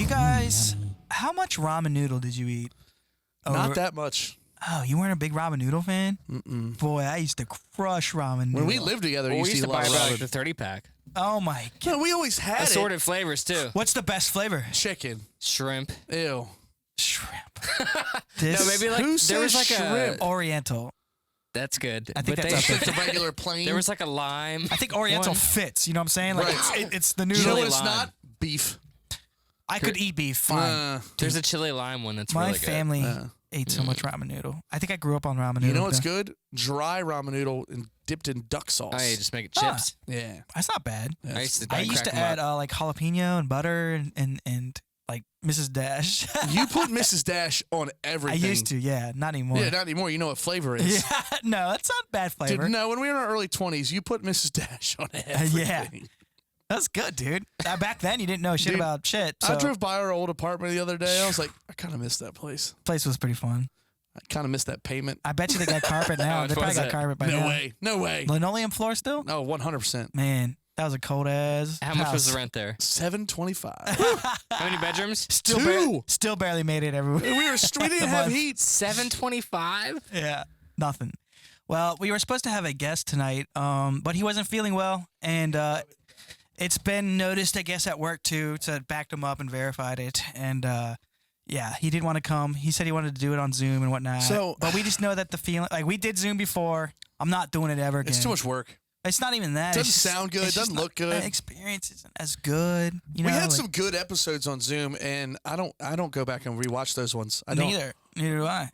guys, how much ramen noodle did you eat? Not that much. Oh, you weren't a big ramen noodle fan? Mm-mm. Boy, I used to crush ramen noodle. When we lived together, we used used to to buy eat a lot of the ramen. 30-pack. Oh my god. Yeah, we always had Assorted flavors, too. What's the best flavor? Chicken. Shrimp. Ew. Shrimp. No, maybe like Who there was says like shrimp? Oriental. That's good. I think But that's they- up Just a regular plain. There was like a lime. I think Oriental one. fits. You know what I'm saying? Like Right. it's the You noodle. know what Chili it's lime. not? Beef. I could eat beef fine. There's a chili lime one that's My really good. family ate so much ramen noodle. I think I grew up on ramen noodle. You know what's good? Dry ramen noodle and dipped in duck sauce. Oh, yeah, just make it Ah. chips. Yeah. That's not bad. I used to, I used to add like jalapeno and butter and like Mrs. Dash. You put Mrs. Dash on I everything. used to, yeah. Not anymore. Yeah, not anymore. You know what flavor is. Yeah, no, that's not bad flavor. Dude, no, when we were in our early 20s, you put Mrs. Dash on everything. Yeah. That's good, dude. Back then, you didn't know shit Dude, about shit. So I drove by our old apartment the other day. I was like, I kind of miss that place. place was pretty fun. I kind of miss that payment. I bet you they got carpet now. How They much probably was got it? carpet by No now. way. No way. Linoleum floor still? No, 100%. Man, that was a cold ass. How much was house. the rent there? $725. How many bedrooms? Still barely made it everywhere. we didn't have heat. $725? Yeah, nothing. Well, we were supposed to have a guest tonight, but he wasn't feeling well, and it's been noticed, I guess, at work too. So it backed him up and verified it, and yeah, he didn't want to come. He said he wanted to do it on Zoom and whatnot. So- but we just know that the feeling, like we did Zoom before. I'm not doing it ever again. It's too much work. It's not even that. Doesn't It's just- sound good, it's just doesn't not- look good. The experience isn't as good. You know, We had like- some good episodes on Zoom, and I don't go back and rewatch those ones. I don't. Neither do I.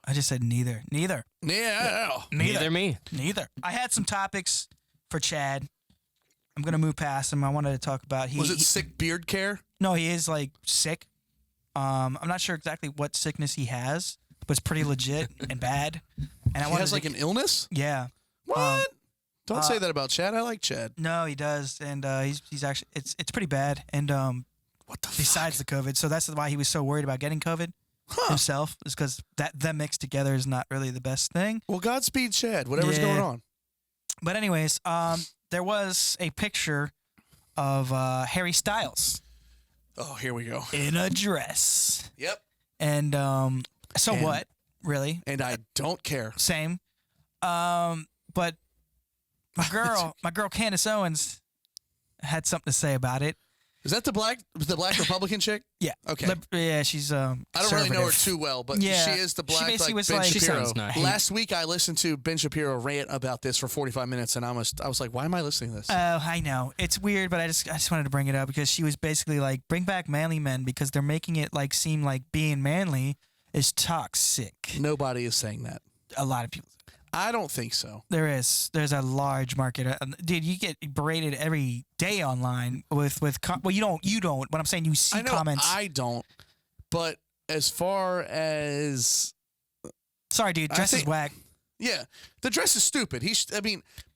I just said neither. Yeah. Neither me. Neither. I had some topics for Chad. I'm gonna move past him. I wanted to talk about Was it sick beard care? No, he is like sick. I'm not sure exactly what sickness he has, but it's pretty legit and bad. And I He wanted has to, like an illness? yeah. What? Don't say that about Chad. I like Chad. No, he does, and he's actually it's pretty bad. And What the besides the COVID, so that's why he was so worried about getting COVID himself, is because them mixed together is not really the best thing. Well, Godspeed, Chad. Whatever's Yeah. going on. But anyways, there was a picture of Harry Styles Oh, here we go. in a dress, Yep. and so And- what? Really? And I don't care. Same. But my girl Candace Owens had something to say about it. Is that the black Republican chick? Yeah. Okay. Yeah, she's I don't really know her conservative. too well, but Yeah. she is the She black basically like was Ben like- She Shapiro. sounds nice. Last week I listened to Ben Shapiro rant about this for 45 minutes, and I was like, why am I listening to this? Oh, I know. It's weird, but I just wanted to bring it up because she was basically like, bring back manly men because they're making it like seem like being manly is toxic. Nobody is saying that. A lot of people. I don't think so. There's a large market. Dude, you get berated every day online with well, you don't. But I'm saying you see I know comments. I don't. But as far as Sorry, dude. Dress is think- whack. yeah, the dress is stupid.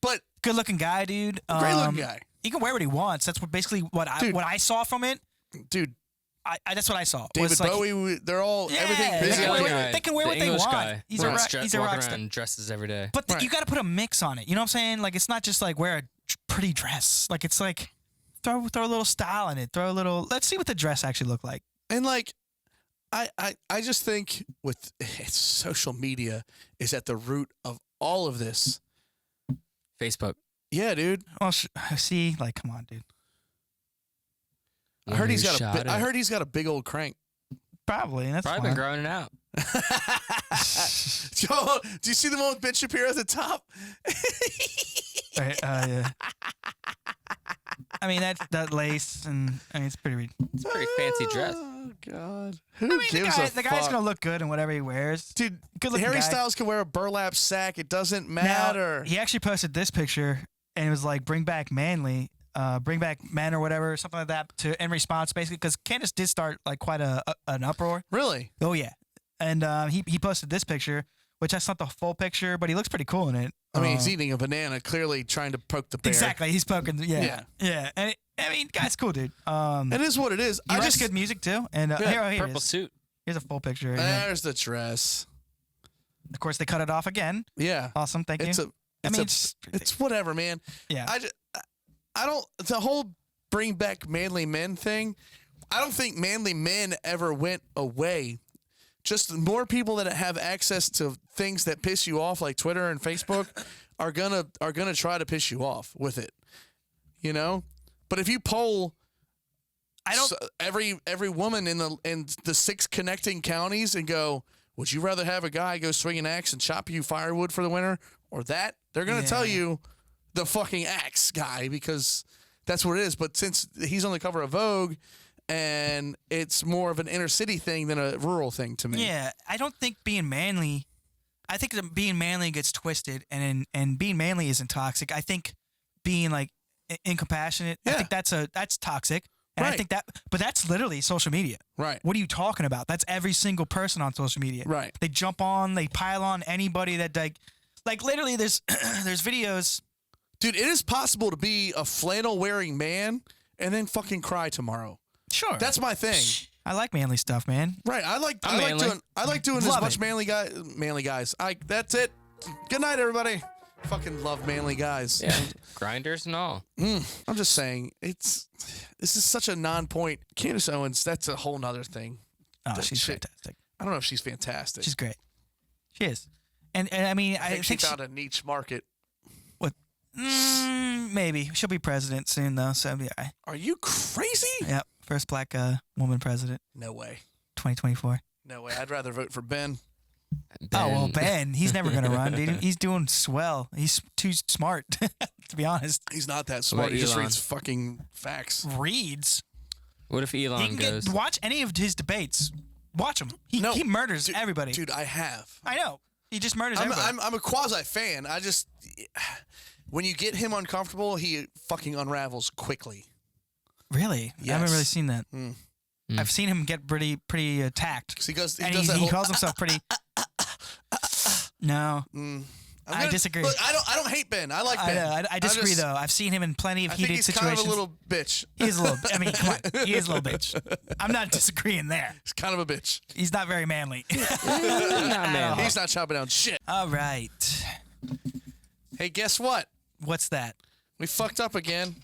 But Good looking guy, dude. great looking guy, He can wear what he wants. That's basically what Dude. I saw from it. dude. I that's what I saw. David was like, Bowie. They're all Yeah, everything. they Who's can the wear other what- guy? they can wear The what they English want. guy. He's a rock Walking star. around in dresses every day. But Right. you got to put a mix on it. You know what I'm saying? Like it's not just like wear a pretty dress. Like it's like throw a little style in it. Throw a little. Let's see what the dress actually look like. And like, I just think with social media is at the root of all of this. Facebook. Yeah, dude. Well, see, like come on, dude. I heard he's got Shot it. I heard he's got a big old crank. Probably. And that's Probably fine. been growing it out. Joe, do you see the one with Ben Shapiro at the top? Right, yeah. I mean that lace and I mean it's pretty. It's a pretty fancy dress. Oh God, who I mean gives a the guy's fuck? gonna look good in whatever he wears. Dude, Good looking Harry guy. Styles can wear a burlap sack. It doesn't Now, matter. he actually posted this picture and it was like bring back manly. Bring back men or whatever, something like that. In response, basically, because Candace did start like quite an uproar. Really? Oh yeah, and he posted this picture, which that's not the full picture, but he looks pretty cool in it. I mean, he's eating a banana, clearly trying to poke the bear. Exactly, he's poking. Yeah, and I mean, guy's cool, dude. It is what it is. He wears good music too, and here it Purple is. suit. Here's a full picture. There's the dress. Of course, they cut it off again. Yeah. Awesome, thank you. It's whatever, man. Yeah. I don't. The whole bring back manly men thing. I don't think manly men ever went away. Just more people that have access to things that piss you off, like Twitter and Facebook, are gonna try to piss you off with it. You know, but if you poll, every woman in the 6 connecting counties and go, would you rather have a guy go swing an axe and chop you firewood for the winter, or that? They're gonna tell you the fucking axe guy, because that's what it is. But since he's on the cover of Vogue, and it's more of an inner city thing than a rural thing to me. Yeah, I don't think being manly. I think that being manly gets twisted, and being manly isn't toxic. I think being like incompassionate. I think that's toxic. And I think but that's literally social media. Right. What are you talking about? That's every single person on social media. Right. They jump on, they pile on anybody that like literally there's there's videos. Dude, it is possible to be a flannel wearing man and then fucking cry tomorrow. Sure. That's my thing. I like manly stuff, man. Right. I like doing as much manly guys. That's it. Good night, everybody. Fucking love manly guys. Yeah. Grinders and all. I'm just saying, this is such a non-point. Candace Owens, that's a whole nother thing. Oh, she's fantastic. I don't know if she's fantastic. She's great. She is. And I mean, I think she found a niche market. What? Maybe. She'll be president soon, though, so yeah. Are you crazy? Yep. First black woman president. No way. 2024. No way. I'd rather vote for Ben. Oh, well, Ben, he's never going to run, dude. He's doing swell. He's too smart, to be honest. He's not that smart. He just Elon? reads fucking facts. Reads? What if Elon goes? Watch any of his debates. Watch him. He murders everybody. Dude, I have. I know. He just murders everybody. I'm a quasi-fan. I just... When you get him uncomfortable, he fucking unravels quickly. Really? Yes. I haven't really seen that. I've seen him get pretty attacked. He does that he calls himself pretty... No. I disagree. Look, I don't hate Ben. I like Ben. I disagree, though. I've seen him in plenty of heated situations. Kind of a little bitch. He is a little... I mean, come on. He is a little bitch. I'm not disagreeing there. He's kind of a bitch. He's not very manly. Not manly. He's not chopping down shit. All right. Hey, guess what? What's that? We fucked up again.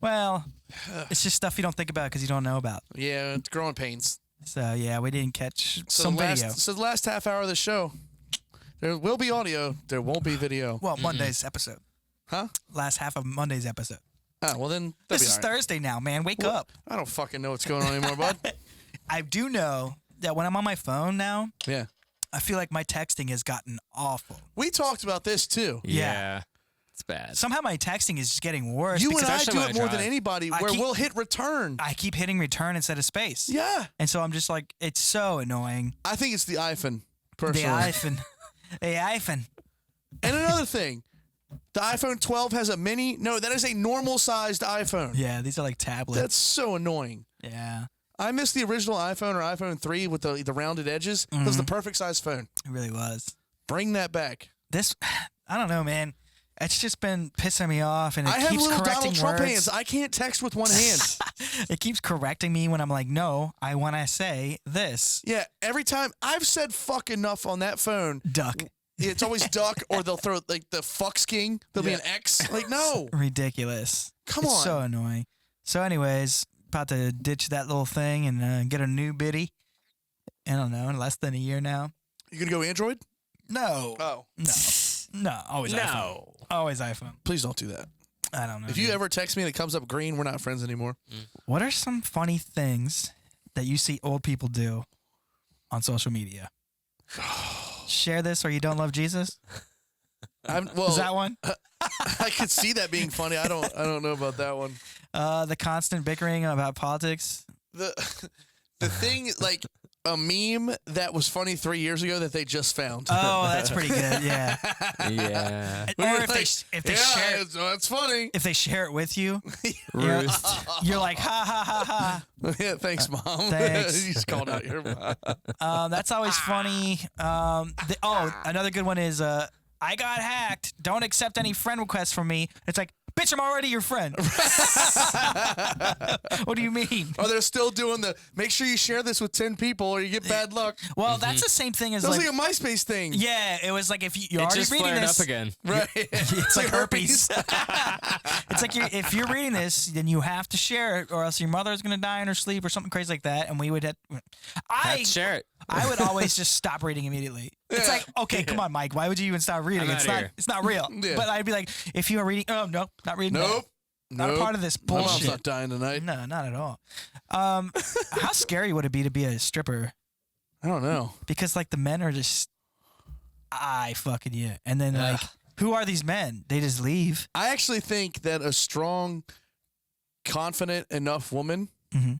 Well, it's just stuff you don't think about because you don't know about. Yeah, it's growing pains. So, yeah, we didn't catch some video. So the last half hour of the show, there will be audio. There won't be video. Well, Monday's episode. Huh? Last half of Monday's episode. Oh, well then. This is Thursday now, man. Wake up. I don't fucking know what's going on anymore, bud. I do know that when I'm on my phone now, Yeah. I feel like my texting has gotten awful. We talked about this too. Yeah. It's bad. Somehow my texting is just getting worse. You and I especially do when it I more than drive. anybody, where we'll hit return. I keep hitting return instead of space. Yeah. And so I'm just like, it's so annoying. I think it's the iPhone, personally. The iPhone. The iPhone. And another thing, the iPhone 12 has a mini. No, that is a normal-sized iPhone. Yeah, these are like tablets. That's so annoying. Yeah. I miss the original iPhone or iPhone 3 with the rounded edges. It was the perfect size phone. It really was. Bring that back. This, I don't know, man. It's just been pissing me off, and it I have keeps little correcting Donald Trump words. hands. I can't text with one hand. It keeps correcting me when I'm like, no, I want to say this. Yeah, every time I've said fuck enough on that phone. Duck. It's always duck, or they'll throw like the fucks king. There'll be an X. Like, no. Ridiculous. Come It's on. so annoying. So, anyways, about to ditch that little thing and get a new biddy. I don't know, in less than a year now. You gonna go Android? No. Oh. No. Always iPhone. Always iPhone. Please don't do that. I don't know. If you ever text me and it comes up green, we're not friends anymore. What are some funny things that you see old people do on social media? Share this or you don't love Jesus? Is that one? I could see that being funny. I don't know about that one. The constant bickering about politics. The thing, like a meme that was funny 3 years ago that they just found. Oh, that's pretty good. Yeah. Yeah. Or if they share it, that's funny. if they share it with you, Ruth. you're like ha ha ha ha. Yeah, thanks, Mom. Thanks. You just called out your mom. That's always funny. Another good one is I got hacked. Don't accept any friend requests from me. It's like, bitch, I'm already your friend. What do you mean? Or they're still doing make sure you share this with 10 people or you get bad luck. Well, that's the same thing as That was like, like a MySpace thing. yeah, it was like if you're It already just reading flared this. up again. Right. It's like herpes. It's like if you're reading this, then you have to share it, or else your mother's gonna die in her sleep or something crazy like that. And we would have. Share it. I would always just stop reading immediately. It's like, okay, come on, Mike. Why would you even stop reading? I'm It's outta not. here. It's not real. Yeah. But I'd be like, if you are reading, oh no, not reading. that. Nope. Not a part of this My mom's bullshit. not dying tonight. No, not at all. How scary would it be to be a stripper? I don't know. Because like the men are just, I fucking you, and then like, who are these men? They just leave. I actually think that a strong, confident enough woman. Mhm.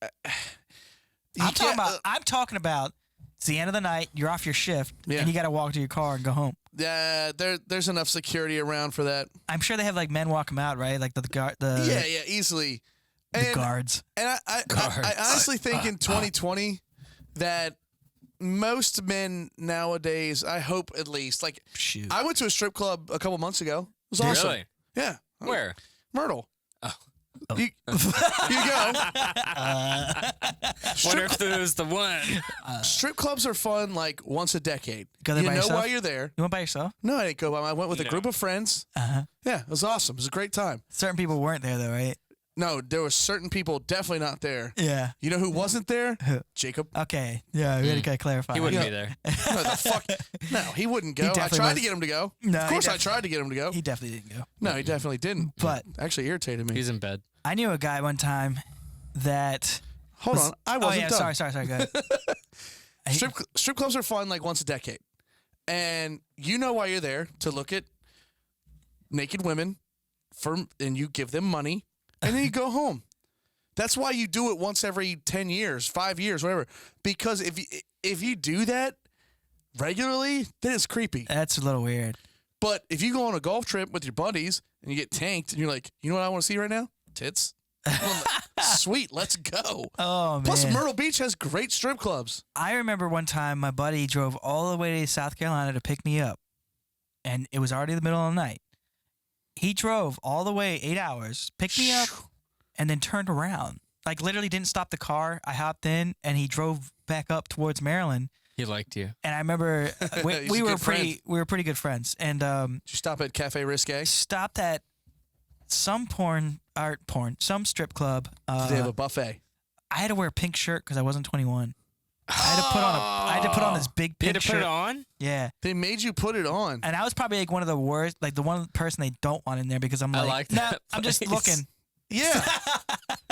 You I'm talking can't- about. I'm talking about. It's the end of the night. You're off your shift, Yeah. and you got to walk to your car and go home. there's enough security around for that. I'm sure they have like men walk them out, right? Like the guard, the Easily. the guards. And I honestly think in 2020 that most men nowadays, I hope at least, like, Shoot. I went to a strip club a couple months ago. It was awesome. Really? Yeah. Where? Myrtle. Oh. You go. Wonder if it was the one. Strip clubs are fun like once a decade. Go there You by know yourself? why you're there. You went by yourself? No, I didn't go by. I went with a No. group of friends. Yeah, it was awesome. It was a great time. Certain people weren't there though, right? No, there were certain people definitely not there. Yeah. You know who wasn't there? Who? Jacob. Okay. Yeah, we gotta clarify. He wouldn't Yeah. be there. No, the fuck. No, he wouldn't go. I definitely tried was- to get him to go. No, of he course, I def- tried to get him to go. He definitely didn't go. No, he definitely didn't. But Actually irritated me. He's in bed. I knew a guy one time that. Hold on, I wasn't Oh yeah, done. sorry. Go ahead. Strip clubs are fun like once a decade, and you know why you're there to look at naked women, and you give them money, and then you go home. That's why you do it once every 10 years, 5 years, whatever. Because if you do that regularly, then it's creepy. That's a little weird. But if you go on a golf trip with your buddies and you get tanked, and you're like, you know what I want to see right now? Tits. Sweet, let's go. Oh man. Plus, Myrtle Beach has great strip clubs. I remember one time my buddy drove all the way to South Carolina to pick me up, and it was already the middle of the night. He drove all the way 8 hours, picked me up, and then turned around. Like literally didn't stop the car. I hopped in, and he drove back up towards Maryland. He liked you. And I remember He's we a were good friend. pretty good friends, and Did you stop at Cafe Risque? stopped at some some strip club. Did they have a buffet? I had to wear a pink shirt because I wasn't 21. I had to put on this big You had pink to put shirt. it on? Yeah. They made you put it on. And I was probably like one of the worst, like the one person they don't want in there because I'm I like, like nah, that I'm just place. looking. Yeah.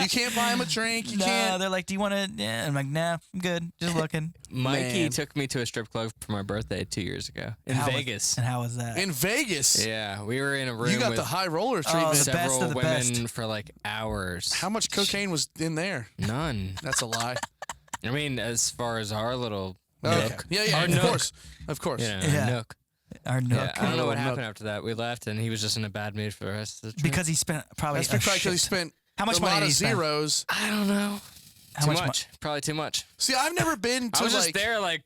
You can't buy him a drink. You No, can't. they're like, do you want to? Yeah. I'm like, nah, I'm good. Just looking. Mikey Man. took me to a strip club for my birthday 2 years ago in How was- Vegas. And how was that? In Vegas. Yeah, we were in a room You got with the high roller treatment. the best several of the women best. for like hours. How much cocaine was in there? None. That's a lie. I mean, as far as our little Okay. nook. Yeah, Our of nook. course. Of course. Yeah, Yeah. our nook. Our Yeah, nook. I don't know what Nook. happened after that. We left, and he was just in a bad mood for the rest of the trip. Because he spent probably That's a because he shit. spent How much a money lot did of he spend? zeros. I don't know. How Too much? much. Probably too much. See, I've never been to I was like, just there, like,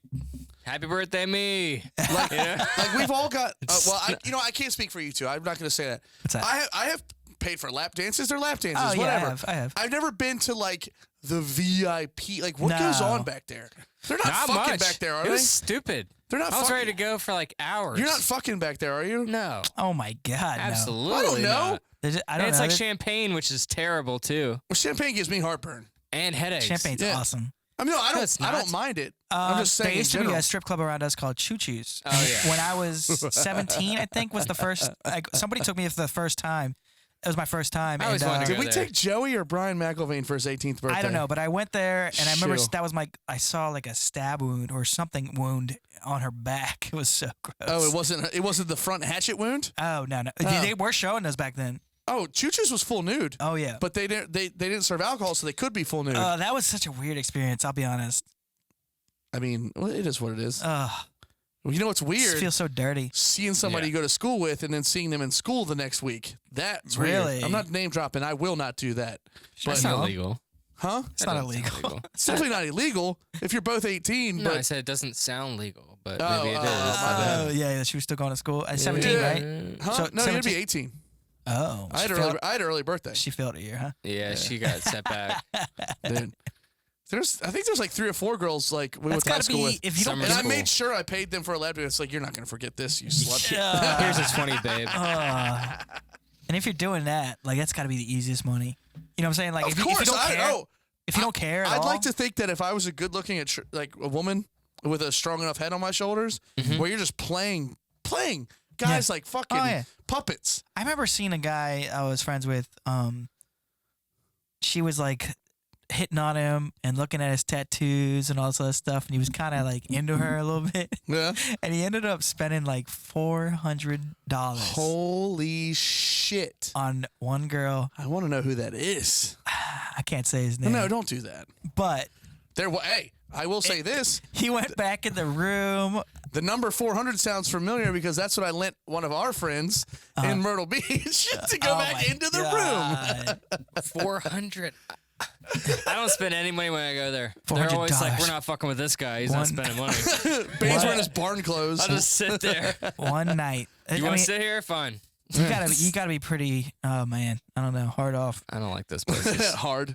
happy birthday, me. like, You know? like we've all got. Well, I can't speak for you two. I'm not going to say that. What's that? I have paid for lap dances. They're lap dances. Oh, yeah, whatever. I have. I've never been to like the VIP. Like what No. goes on back there? They're not, Not fucking much. back there, are it they? was stupid. They're not I was fucking. ready to go for like hours. You're not fucking back there, are you? No, Oh my God. absolutely I don't know. not. No. I And don't it's know. like champagne, which is terrible too, Well, champagne gives me heartburn. and headaches. Champagne's Yeah. awesome. I mean, no, I No, it's don't. I not. don't mind it. I'm just saying. There used in to be general. a strip club around us called Choo Choo's. Oh, yeah. When I was 17, I think was the first. Like, somebody took me for the first time. It was my first time. I always and, wanted to Did go we there. take Joey or Brian McElvain for his 18th birthday? I don't know, but I went there and I remember Shoo. that was I saw like a stab wound or something wound on her back. It was so gross. Oh, it wasn't the front hatchet wound. Oh no. Oh. They were showing us back then. Oh, Choo Choo's was full nude. Oh yeah. But they didn't serve alcohol, so they could be full nude. That was such a weird experience. I'll be honest. I mean, well, it is what it is. Ugh. You know what's It weird? feels so dirty. Seeing somebody Yeah. you go to school with and then seeing them in school the next week. That's weird. Really? I'm not name dropping. I will not do that. That's no. not illegal. Huh? It's not illegal. It's definitely not illegal if you're both 18. No, I But said it doesn't sound legal, but Oh, maybe it oh, is. Oh yeah, she was still going to school at 17, Yeah. right? huh? So, No, you'd 17 be 18. Oh, I had an early birthday. she failed a year, huh? Yeah, she got set back. Dude. I think there's like 3 or 4 girls like we went That's to high got to school be with. if you don't. Summer And I school. made sure I paid them for a lap dance. It's like, you're not going to forget this, you slut. Here's a 20, babe. And if you're doing that, like that's got to be the easiest money. You know what I'm saying? Like Of if you course, don't I care, know. if you don't care at I'd all, like to think that if I was a good-looking, like a woman with a strong enough head on my shoulders, where you're just playing guys like fucking puppets. I remember seeing a guy I was friends with. She was like hitting on him and looking at his tattoos and all this other stuff, and he was kind of like into her a little bit. Yeah. And he ended up spending like $400 Holy shit. on one girl. I want to know who that is. I can't say his name. No, don't do that. But Hey, I will say this. he went back in the room. The number 400 sounds familiar because that's what I lent one of our friends in Myrtle Beach to go back into the room. 400. I don't spend any money when I go there. They're always $400. like, we're not fucking with this guy. He's not spending money. Bane's wearing his barn clothes. I'll just sit there. One night. You want to sit here? Fine. You gotta be pretty. Oh man, I don't know. Hard off. I don't like this place. Hard.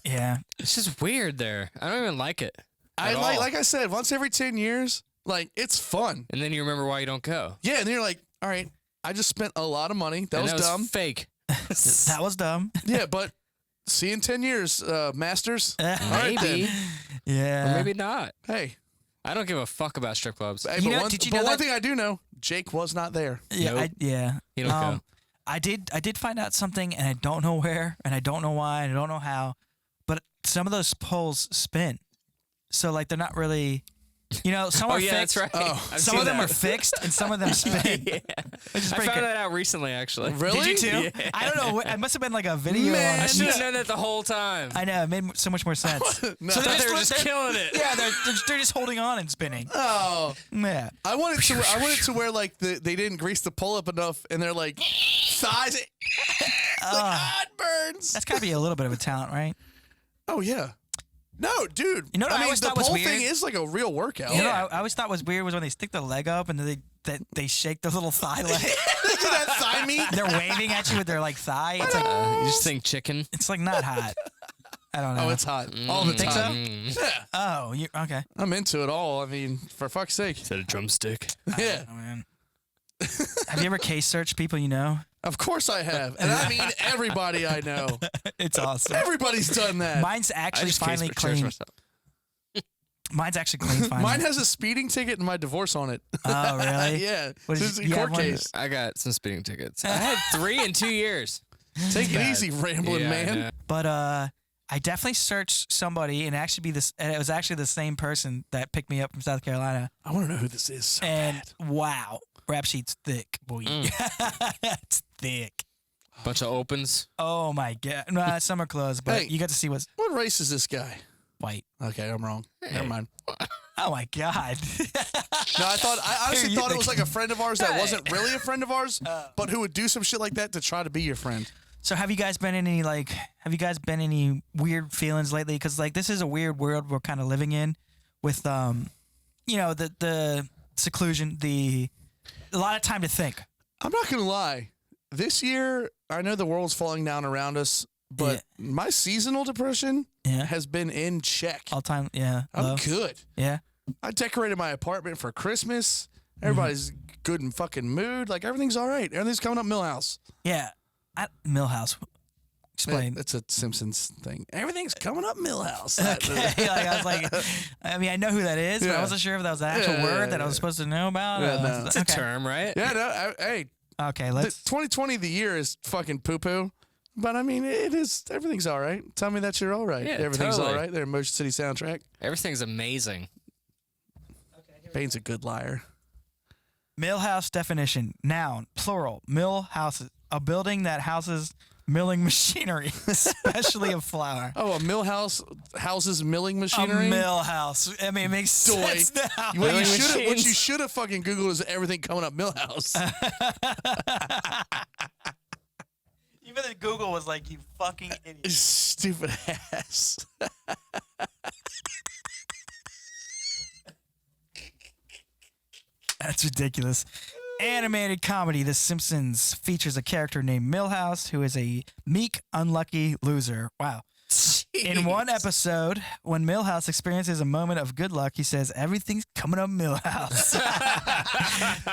Yeah. It's just weird there. I don't even like it. Like I said, once every 10 years, like it's fun. And then you remember why you don't go. Yeah, and then you're like, all right, I just spent a lot of money. That And was dumb. Fake. That was dumb. Yeah, but see you in 10 years, Masters. All right, Maybe. then. Yeah. Or maybe not. Hey, I don't give a fuck about strip clubs. hey, You but know- one, did you but know one that- thing I do know, Jake was not there. Yeah. Nope. Yeah. You don't go. I did find out something, and I don't know where, and I don't know why, and I don't know how, but some of those poles spin, so like they're not really, some Oh are yeah, fixed. that's right. Oh. I've Some seen of them that. are fixed, and some of them spin. Yeah. Which is I pretty found good. that out recently, actually. Really? Did you too? Yeah. I don't know. It must have been like a video. Man, I on should have known that the whole time. I know. It made so much more sense. No. So I thought they were they're- just killing it. Yeah, they're just holding on and spinning. Oh, Yeah. I wanted to where like they didn't grease the pull up enough, and they're like thighs. It burns. That's got to be a little bit of a talent, right? Oh yeah. No, dude. You know what I mean, always the thought was pole weird? thing is like a real workout. You know, Yeah. I always thought was weird was when they stick their leg up and then they shake their little thigh leg. Look at that thigh meat. They're waving at you with their like thigh. It's like You just think chicken. it's like not hot. I don't know. Oh, it's hot all the Think so? time. Yeah, Oh, you okay? I'm into it all. I mean, for fuck's sake. Is that a drumstick? Yeah, Oh, man. Have you ever case searched people you know? of course I have, and I mean everybody I know. It's awesome. Everybody's done that. Mine's actually finally search clean. myself. Mine's actually clean finally. Mine has a speeding ticket and my divorce on it. Oh, really? Yeah, What this is- is a you have court one? case. I got some speeding tickets. I had 3 in 2 years. Take it easy, rambling Yeah, I man. know. But I definitely searched somebody and it was actually the same person that picked me up from South Carolina. I want to know who this is. So And bad. wow, rap sheet's thick, boy. It's thick. Bunch of opens. Oh my god. Nah, some are closed, but Hey. you got to see what's What race is this guy? white. Okay, I'm wrong. Never mind. Oh my god. No, I honestly You thought it was think- like a friend of ours that wasn't really a friend of ours, but who would do some shit like that to try to be your friend. So have you guys been in any weird feelings lately? Because like this is a weird world we're kind of living in, with the seclusion, a lot of time to think. I'm not gonna lie. This year, I know the world's falling down around us, but my seasonal depression Yeah. has been in check. All time. Yeah. I'm low. good. Yeah. I decorated my apartment for Christmas. Everybody's good in fucking mood. Like everything's all right. Everything's coming up Milhouse. Yeah. Milhouse. Explain. It's a Simpsons thing. Everything's coming up Milhouse. Okay. Like, I was like, I mean, I know who that is, but I Yeah. wasn't sure if that was an actual Yeah, word yeah, that I was yeah. supposed to know about. Yeah, no. It's a term, right? Yeah, no, hey, Okay, the let's. 2020, the year is fucking poo poo. But I mean, it is. Everything's all right. Tell me that you're all right. Yeah, Everything's totally. all right. Their Motion City soundtrack. Everything's amazing. Bane's a good liar. Millhouse definition: noun, plural, mill houses, a building that houses milling machinery, especially of flour. Oh, a mill house houses milling A machinery. mill house. I mean, it makes Doy. sense now. What Milling you machines. should have fucking Googled is everything coming up Millhouse. Even then Google was like, "You fucking idiot." Stupid ass. That's ridiculous. Animated comedy The Simpsons features a character named Milhouse who is a meek, unlucky loser. Wow. In one episode, when Milhouse experiences a moment of good luck, he says, "Everything's coming up, Milhouse,"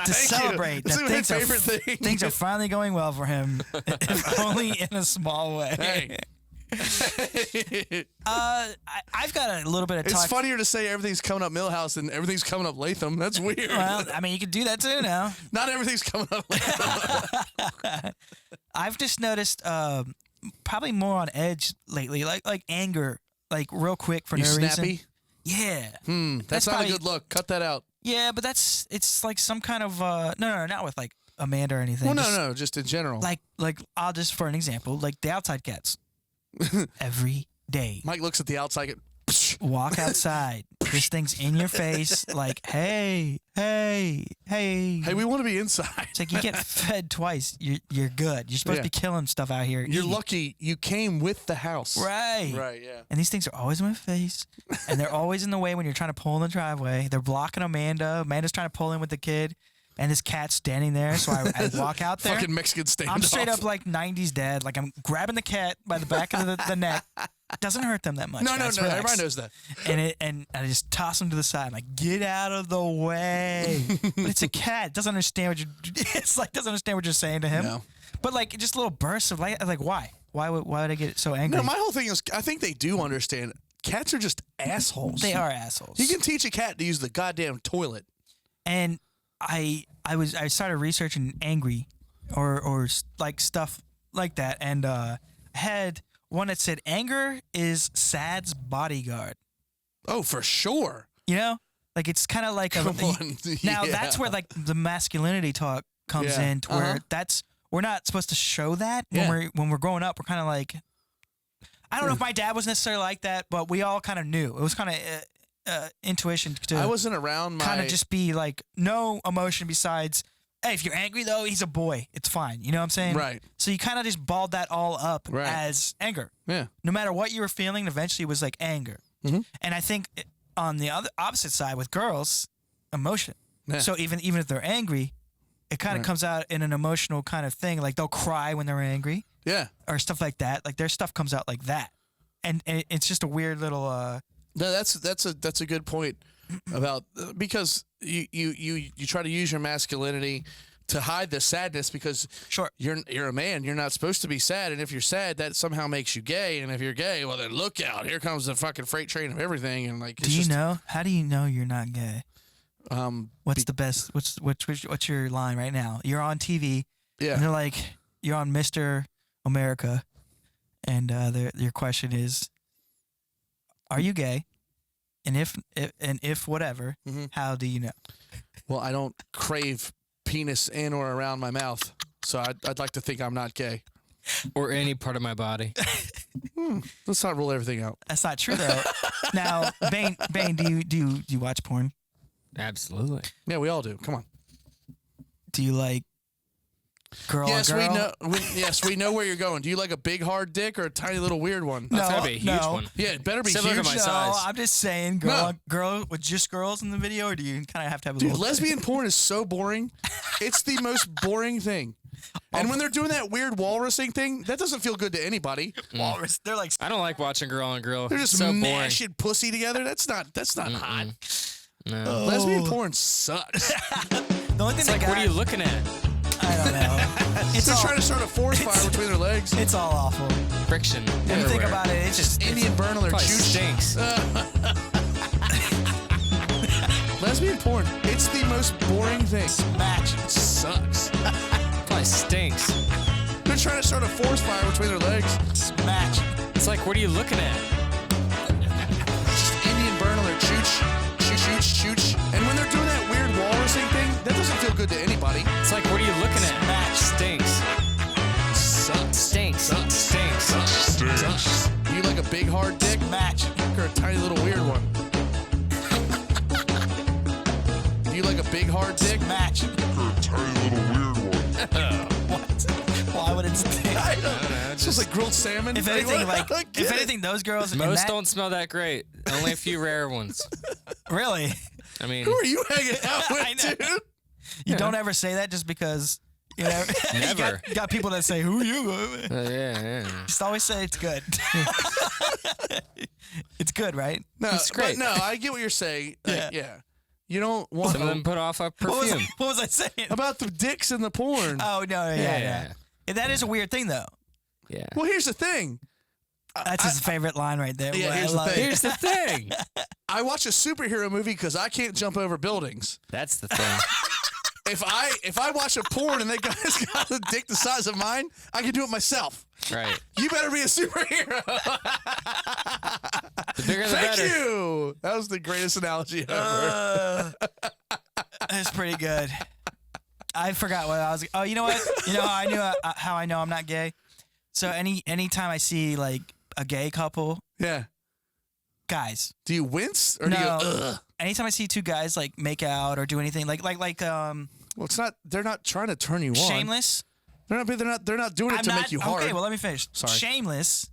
to celebrate that things are finally going well for him, if only in a small way. Hey. I've got a little bit of talk. It's funnier to say everything's coming up Milhouse than everything's coming up Latham. That's weird. Well, I mean, you could do that too now. Not everything's coming up Latham. I've just noticed probably more on edge lately, like anger, like real quick for You no snappy? reason. Yeah. That's not probably- a good look. Cut that out. Yeah, but it's like some kind of no, not with like Amanda or anything. Well, Just no, just in general. Like I'll just for an example, like the outside cats. Every day. Mike looks at the outside. Walk outside. This thing's in your face. Like, hey. Hey, we want to be inside. It's like you get fed twice. You're good. You're supposed to be killing stuff out here. You're lucky you came with the house. Right. Right, yeah. And these things are always in my face. And they're always in the way when you're trying to pull in the driveway. They're blocking Amanda. Amanda's trying to pull in with the kid. And this cat's standing there. So I walk out there. Fucking Mexican standoff. I'm straight up like 90s dad. Like I'm grabbing the cat by the back of the neck. Doesn't hurt them that much. No, guys. no. Relax. Everybody knows that. And I just toss him to the side. I'm like, get out of the way. But it's a cat. It doesn't understand what doesn't understand what you're saying to him. No. But like just little bursts of light. Like why? Why would I get so angry? No, my whole thing is I think they do understand. Cats are just assholes. They are assholes. You can teach a cat to use the goddamn toilet. And I started researching angry or like stuff like that, and I had one that said anger is sad's bodyguard. Oh, for sure. You know, like it's kind of like now that's where like the masculinity talk comes in, to where we're not supposed to show that when we're growing up. We're kind of like, I don't know if my dad was necessarily like that, but we all kind of knew. It was kind of intuition to I wasn't around my kind of just be like no emotion besides, hey, if you're angry though, he's a boy, it's fine, you know what I'm saying? Right. So you kind of just balled that all up Right. as anger. Yeah. No matter what you were feeling, eventually it was like anger. Mhm. And I think on the opposite side with girls, emotion. Yeah. So even if they're angry, it kind of comes out in an emotional kind of thing, like they'll cry when they're angry Yeah. or stuff like that. Like their stuff comes out like that, and it's just a weird little No, that's a good point about because you try to use your masculinity to hide the sadness because Sure. you're a man, you're not supposed to be sad, and if you're sad, that somehow makes you gay, and if you're gay, well then look out, here comes the fucking freight train of everything, and like. Do you know? How do you know you're not gay? What's the best? What's your line right now? You're on TV. Yeah. And they're like, you're on Mr. America, and your question is, are you gay? And if whatever, how do you know? Well, I don't crave penis in or around my mouth, so I'd like to think I'm not gay. Or any part of my body. Let's not rule everything out. That's not true though. Now, Bane, do you watch porn? Absolutely. Yeah, we all do. Come on. Do you like girl Yes, on girl? Yes, we know where you're going. Do you like a big hard dick or a tiny little weird one? That's gotta be a huge one. Yeah, it better be Similar to huge. my No, size. I'm just saying, girl with just girls in the video, or do you kind of have to have a Dude, little? lesbian porn is so boring. It's the most boring thing. And when they're doing that weird walrusing thing, that doesn't feel good to anybody. Walrus. They're like, I don't like watching girl on girl. They're just so boring. mashing pussy together. That's not hot. No. Lesbian porn sucks. the only thing It's that like, what are you guys- looking at? I don't know. It's They're all, trying to start a forest fire between their legs. it's all awful. Friction. When you think everywhere. about it, it's just Indian burn on their Probably chooch. stinks. Lesbian porn, it's the most boring thing. match. It sucks. Probably stinks. They're trying to start a forest fire between their legs. Match. It's like, what are you looking at? Just Indian burn on their chooch. Chooch. And when they're doing that weird walrusing thing, that doesn't feel good to anybody. It's like, what are you looking at? Match. Stinks. Sucks. Stinks. Stinks. Sucks. Do you like a big hard dick? Match. Or a tiny little weird one? Do you like a big hard dick? Match. What? Why would it stink? I don't know. It's just like grilled salmon. If anything, I don't get if it. anything, those girls. in Most that, don't smell that great. Only a few rare ones. really. I mean, Who are you hanging out with, I know. dude? You don't ever say that just because You know, Never. you got people that say, "Who are you?" Yeah. Just always say it's good. It's good, right? No, It's great. But no, I get what you're saying. Yeah. Yeah. You don't want Some of them put off a What perfume. was I saying? about the dicks in the porn. Oh no, yeah. That is a weird thing, though. Yeah. Well, here's the thing. That's his favorite line right there. Yeah, Boy, here's I the love thing. it. Here's the thing. I watch a superhero movie because I can't jump over buildings. That's the thing. If I watch a porn and that guy's got a dick the size of mine, I can do it myself. Right. You better be a superhero. The bigger the Thank better. you. That was the greatest analogy ever. That's pretty good. I forgot what I was. Oh, you know what? You know how I know I'm not gay. So anytime I see like a gay couple, Yeah. guys. Do you wince or do you? No. Ugh? Anytime I see two guys like make out or do anything like Well, it's not. They're not trying to turn you on. Shameless. They're not doing it to make you hard. Okay, well let me finish. Sorry. Shameless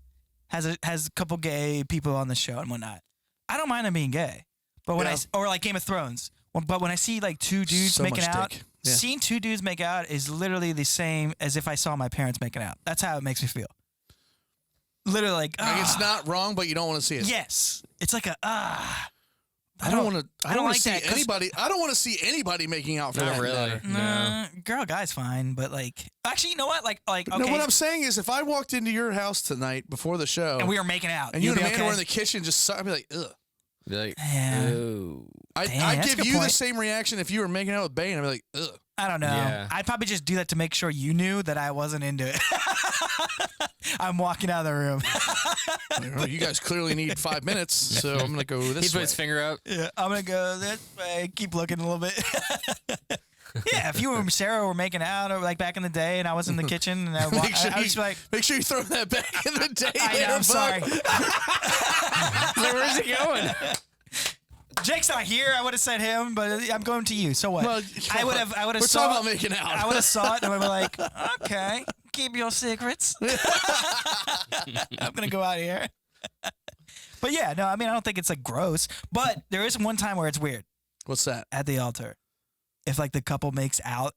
has a couple gay people on the show and whatnot. I don't mind them being gay, but when Yeah. or like Game of Thrones. But when I see like two dudes So making much out, dick. Yeah. seeing two dudes make out is literally the same as if I saw my parents making out. That's how it makes me feel. Literally like, Like, it's not wrong, but you don't want to see it. yes, it's like a I don't want to. I don't want like to see that 'cause- anybody. I don't want to see anybody making out for Not that really. matter. No. girl, guy's fine, but like, actually, you know what? Like, okay, No, what I'm saying is, if I walked into your house tonight before the show, and we were making out, and you you'd and be Amanda were okay? in the kitchen, I'd be like, ugh. Be like, Yeah. oh. Damn, I'd that's a give good you the point. same reaction if you were making out with Bane. I'd be like, ugh. I don't know. Yeah. I'd probably just do that to make sure you knew that I wasn't into it. I'm walking out of the room. Like, oh, you guys clearly need 5 minutes, so I'm gonna go He this put way. his finger up. Yeah, I'm gonna go this way. Keep looking a little bit. Yeah, if you and Sarah were making out, or like back in the day, and I was in the kitchen, and I was just like, Make sure you throw that back in the day. I know, I'm sorry. Where's he going? Jake's not here. I would have said him, but I'm going to you. So what? Well, I would have. We're saw. talking about making out. I would have saw it, and I would be like, okay, keep your secrets. I'm gonna go out here. But yeah, no, I mean, I don't think it's like gross. But there is one time where it's weird What's that? at the altar. If like the couple makes out.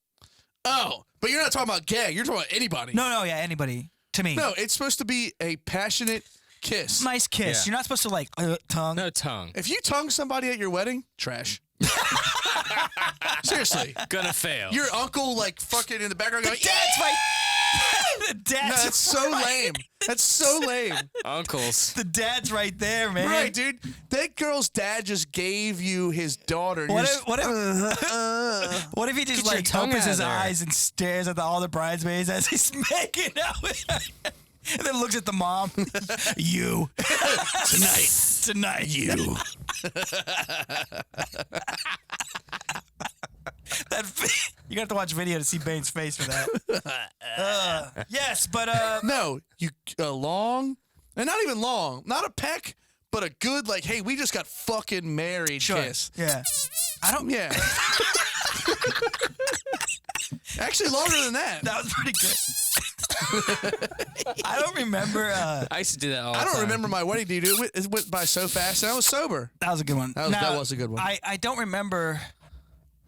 Oh, but you're not talking about gay. You're talking about anybody. No, yeah, anybody. To me. No, it's supposed to be a passionate kiss. Nice kiss. Yeah. You're not supposed to like tongue. No tongue. If you tongue somebody at your wedding, trash. Seriously. Gonna fail. Your uncle like fucking in the background going, Dad's right. The No, dad's that's so right. lame. That's so lame. Uncles. The dad's right there, man. Right, dude. That girl's dad just gave you his daughter. and What you're if, what if, what if he just Get your like tongue opens out his of there. eyes and stares at all the bridesmaids as he's making out with her, and then looks at the mom. You tonight, you. You have to watch video to see Bane's face for that. Yes, but No, you long, and not even long, not a peck, but a good like, hey, we just got fucking married sure. kiss. Yeah, I don't. Yeah. Actually, longer than that. That was pretty good. I don't remember. I used to do that all the I time. don't remember my wedding, dude. It went by so fast, and I was sober. That was a good one. That was a good one. I don't remember.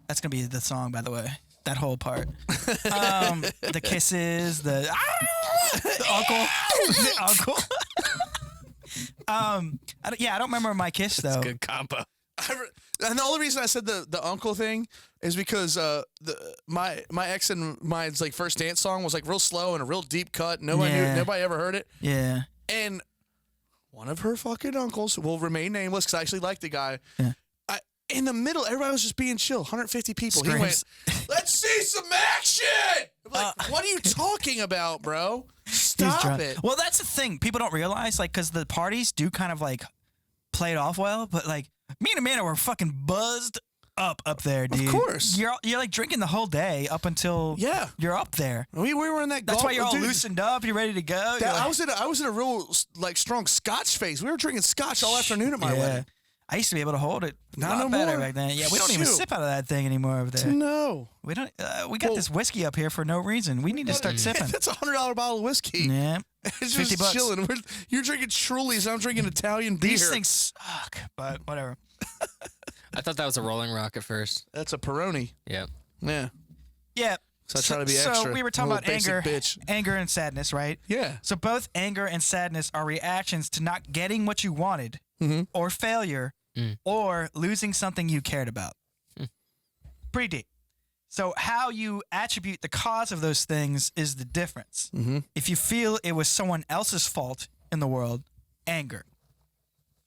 That's gonna be the song, by the way. That whole part. The kisses, the uncle, the uncle. I don't remember my kiss though. Good combo. And the only reason I said the uncle thing is because my ex and mine's like first dance song was like real slow and a real deep cut. Nobody ever heard it. Yeah. And one of her fucking uncles will remain nameless because I actually like the guy. Yeah. In the middle, everybody was just being chill. 150 people. He went, Screams. "Let's see some action." I'm like, what are you talking about, bro? He's Stop drunk. it. Well, that's the thing. People don't realize, like, because the parties do kind of like play it off well, but like me and Amanda were fucking buzzed up there, dude. Of course. You're like drinking the whole day up until you're up there. We were in that. That's golf, why you're all dude, loosened up. You're ready to go. You're I like- was in a real like strong Scotch phase. We were drinking Scotch all afternoon at my wedding. I used to be able to hold it. Not a lot no better more. back then. Yeah, we don't even Shoot. sip out of that thing anymore over there. No, We don't. We got this whiskey up here for no reason. We need to start sipping. that's $100 bottle of whiskey. Yeah, It's $50. just chilling. You're drinking Trulies. I'm drinking Italian beer. these things suck, but whatever. I thought that was a Rolling Rock at first. That's a Peroni. Yep. Yeah. Yeah, So I try to be extra. So we were talking I'm a about basic anger, bitch. anger and sadness, right? Yeah. So both anger and sadness are reactions to not getting what you wanted, or failure, or losing something you cared about. Pretty deep. So how you attribute the cause of those things is the difference. If you feel it was someone else's fault in the world, anger.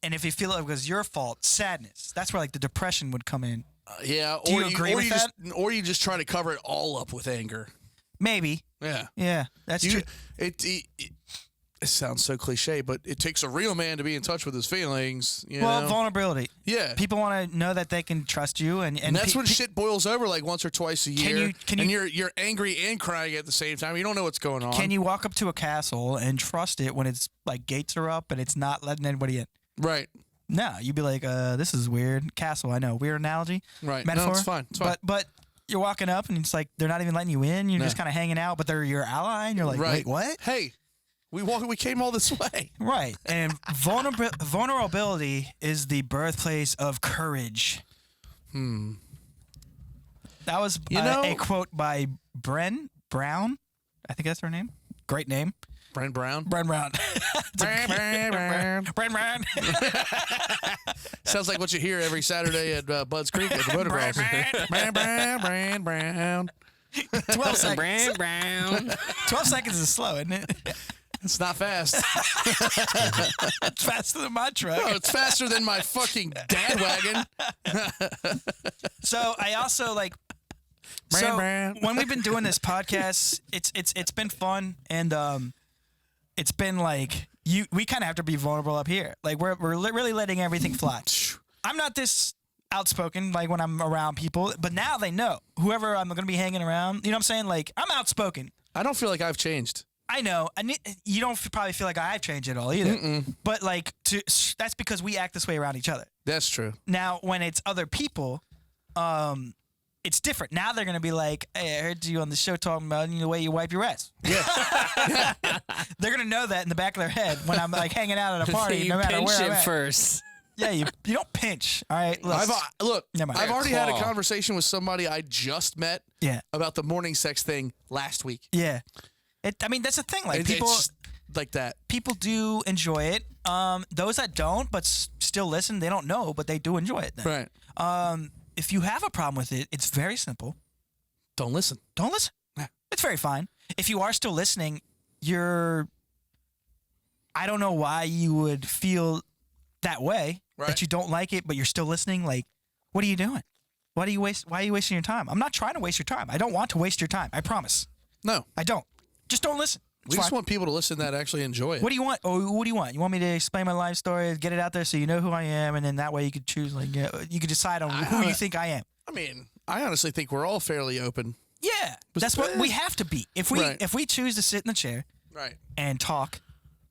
And if you feel it was your fault, sadness. That's where like the depression would come in. Yeah. Do you agree with that? Or you just try to cover it all up with anger. Maybe. Yeah. Yeah, that's true. It sounds so cliche, but it takes a real man to be in touch with his feelings. You Well, know? vulnerability. Yeah. People want to know that they can trust you, and that's when shit boils over like once or twice a year. Can you- and you're angry and crying at the same time. You don't know what's going on. Can you walk up to a castle and trust it when it's like gates are up and it's not letting anybody in? Right. No, you'd be like, this is weird. Castle, I know. Weird analogy. Right. Metaphor. No, it's fine. It's fine. But you're walking up and it's like they're not even letting you in. You're just kind of hanging out, but they're your ally, and you're like, right. wait, what? Hey, we came all this way. Right. And vulnerability is the birthplace of courage. That was a quote by Brene Brown. I think that's her name. Great name. Brene Brown. Brene Brown. Brene Brown. Sounds like what you hear every Saturday at Bud's Creek at the motocross. Brene Brown. 12 seconds. Brown, brown. 12 seconds is slow, isn't it? It's not fast. It's faster than my truck. Oh, it's faster than my fucking dad wagon. So I also like. When we've been doing this podcast, it's been fun, and it's been like we kind of have to be vulnerable up here. Like we're really letting everything fly. I'm not this outspoken like when I'm around people, but now they know whoever I'm going to be hanging around. You know what I'm saying? Like I'm outspoken. I don't feel like I've changed. I know. You don't probably feel like I've changed at all either. But like that's because we act this way around each other. That's true. Now, when it's other people, it's different. Now they're gonna be like, "Hey, I heard you on the show talking about the way you wipe your ass." Yeah. They're gonna know that in the back of their head when I'm like hanging out at a party, You no matter pinch where I'm it at. first. Yeah, you don't pinch. All right, Look, Never mind. I've already had a Claw. conversation with somebody I just met Yeah, about the morning sex thing last week. yeah. I mean, that's the thing. Like It's people just like that. people do enjoy it. Those that don't, but still listen, they don't know, but they do enjoy it. Then. Right. If you have a problem with it, it's very simple. Don't listen. Don't listen. It's very fine. If you are still listening, I don't know why you would feel that way, Right. that you don't like it, but you're still listening. Like, what are you doing? Why are you wasting your time? I'm not trying to waste your time. I don't want to waste your time. I promise. No. I don't. Just don't listen. It's We just fine. want people to listen that actually enjoy it. What do you want? Oh, what do you want? You want me to explain my life story, get it out there so you know who I am, and then that way you could choose, like, you could decide on who you think I am. I mean, I honestly think we're all fairly open. Yeah, that's what we have to be. If we choose to sit in the chair Right. and talk,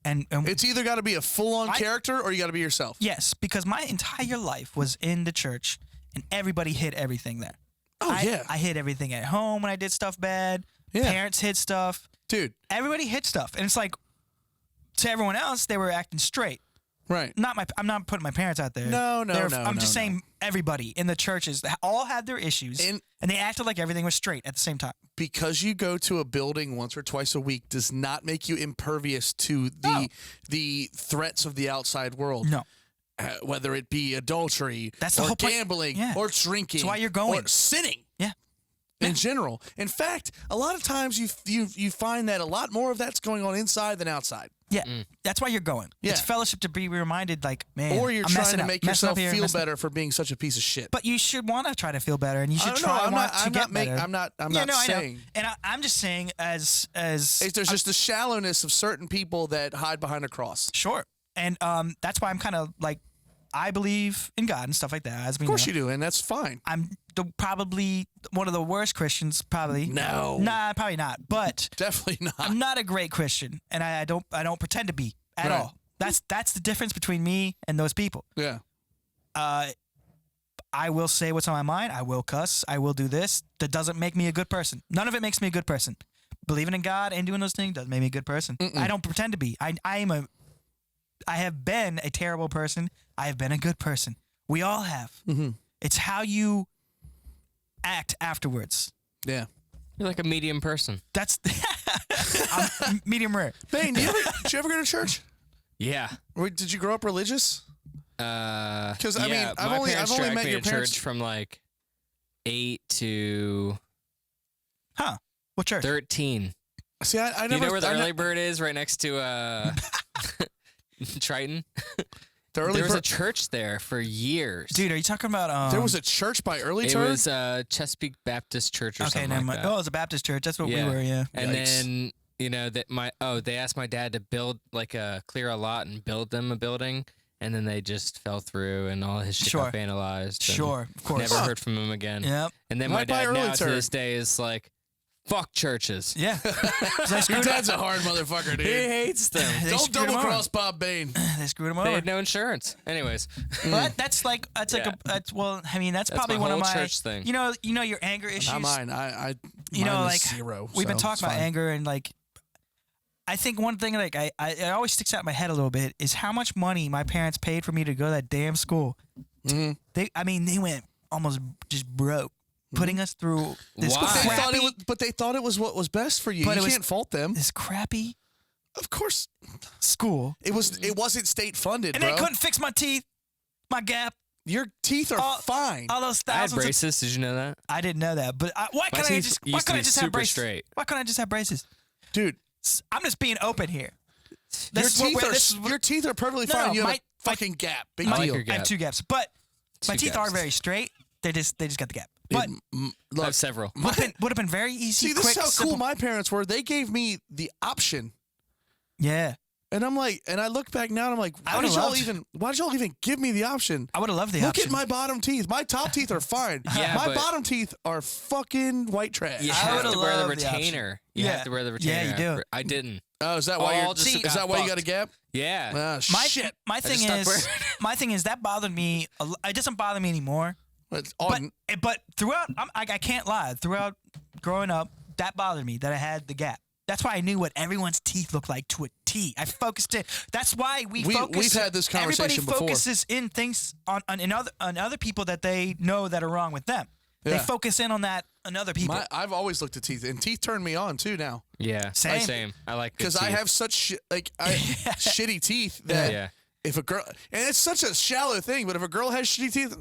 and It's either got to be a full-on character or you got to be yourself. yes, because my entire life was in the church, and everybody hid everything there. Oh, yeah. I hid everything at home when I did stuff bad. Yeah. Parents hid stuff. Dude. Everybody hid stuff, and it's like to everyone else they were acting straight. Right. I'm not putting my parents out there. No, I'm just saying everybody in the churches all had their issues, and they acted like everything was straight at the same time. Because you go to a building once or twice a week does not make you impervious to the threats of the outside world. No. Whether it be adultery, That's the or whole point. gambling, Yeah. or drinking, That's why you're going. or sinning. Yeah. In general. In fact, a lot of times you find that a lot more of that's going on inside than outside. Yeah, that's why you're going. Yeah. It's fellowship to be reminded, like, man, Or you're I'm trying messing to up, make messing yourself up here, feel messing up. better for being such a piece of shit. But you should want to try to feel better, and you should I try don't know, to get better. I'm not I know. saying. And I'm just saying, as There's just the shallowness of certain people that hide behind a cross. sure, and that's why I'm kind of like, I believe in God and stuff like that. As we Of course know. you do, and that's fine. I'm probably one of the worst Christians. Probably No. Nah, probably not. But Definitely not. I'm not a great Christian, and I don't pretend to be at Right. all. That's the difference between me and those people. Yeah. I will say what's on my mind. I will cuss. I will do this. That doesn't make me a good person. None of it makes me a good person. Believing in God and doing those things doesn't make me a good person. I don't pretend to be. I have been a terrible person. I have been a good person. We all have. Mm-hmm. It's how you act afterwards. Yeah. You're like a medium person. That's I'm medium rare. Bane, did you ever go to church? Yeah. Did you grow up religious? Because I mean, I've only dragged met me your to parents church from like 8 to What church? 13. See, I never. Do you know where the early bird is? Right next to Triton. There was a church there for years. Dude, are you talking about? There was a church by early It bird. was Chesapeake Baptist Church or Okay, something never like mind. that. Oh, it was a Baptist church. That's what we were. Yeah. And Yikes. then they asked my dad to build clear a lot and build them a building, and then they just fell through and all his shit got vandalized. Sure, of course. Never heard from him again. Yep. And then my Right by dad early now to turn. this day is like, fuck churches. Yeah. Your dad's a hard motherfucker, He dude. hates them. They Don't screwed him double over. cross Bob Bain. They screwed him They over. had no insurance. Anyways. But that's like Yeah. well, I mean, that's That's probably my one of whole my church thing. You know your anger issues. Not mine. I You know, mine like is 0. we've been so talking it's about fine. anger and like. I think one thing like I it always sticks out in my head a little bit is how much money my parents paid for me to go to that damn school. Mhm. They went almost just broke, putting us through this Why? But they thought it was what was best for you. But You it was- can't fault them. this crappy Of course, school, it wasn't state funded, and bro. they couldn't fix my teeth, my gap, Your teeth are all- fine. all those I had thousands. braces. Did you know that? I didn't know that, but why My couldn't I teeth just used to be have super braces? straight. Why couldn't I just have braces? Dude, I'm just being open here. your This is what teeth we're- are this is what- your teeth are perfectly No, fine. no, You have my- a fucking gap. Big I like deal. your I have gap. 2 gaps, but my Two teeth aren't gaps. very straight. They just got the gap. But I Look, have several. would have been very easy. see, this quick, is how simple. cool my parents were. They gave me the option. Yeah, And I'm like, and I look back now and I'm like, I why did would've y'all even give me the option? I would have loved the Look option. at my bottom teeth. My top teeth are fine. Yeah, my but- bottom teeth are fucking white trash. You I have would've to wear the loved the option. retainer. You Yeah. have to wear the Yeah, retainer. you do. after. I didn't. Oh, is that why All just is got that why you got a fucked. gap? Yeah. my Shit. my thing just stopped is wearing my thing is that bothered me. It doesn't bother me anymore. But, But throughout, I can't lie. Throughout growing up, that bothered me that I had the gap. That's why I knew what everyone's teeth looked like to a T. I focused it. That's why we've had this conversation everybody before. focuses in things on other people that they know that are wrong with them. They Yeah. focus in on that on other people. I've always looked at teeth, and teeth turn me on too now. Yeah. Same. I like good Because I teeth. have such shitty teeth that Yeah. if a girl, and it's such a shallow thing, but if a girl has shitty teeth,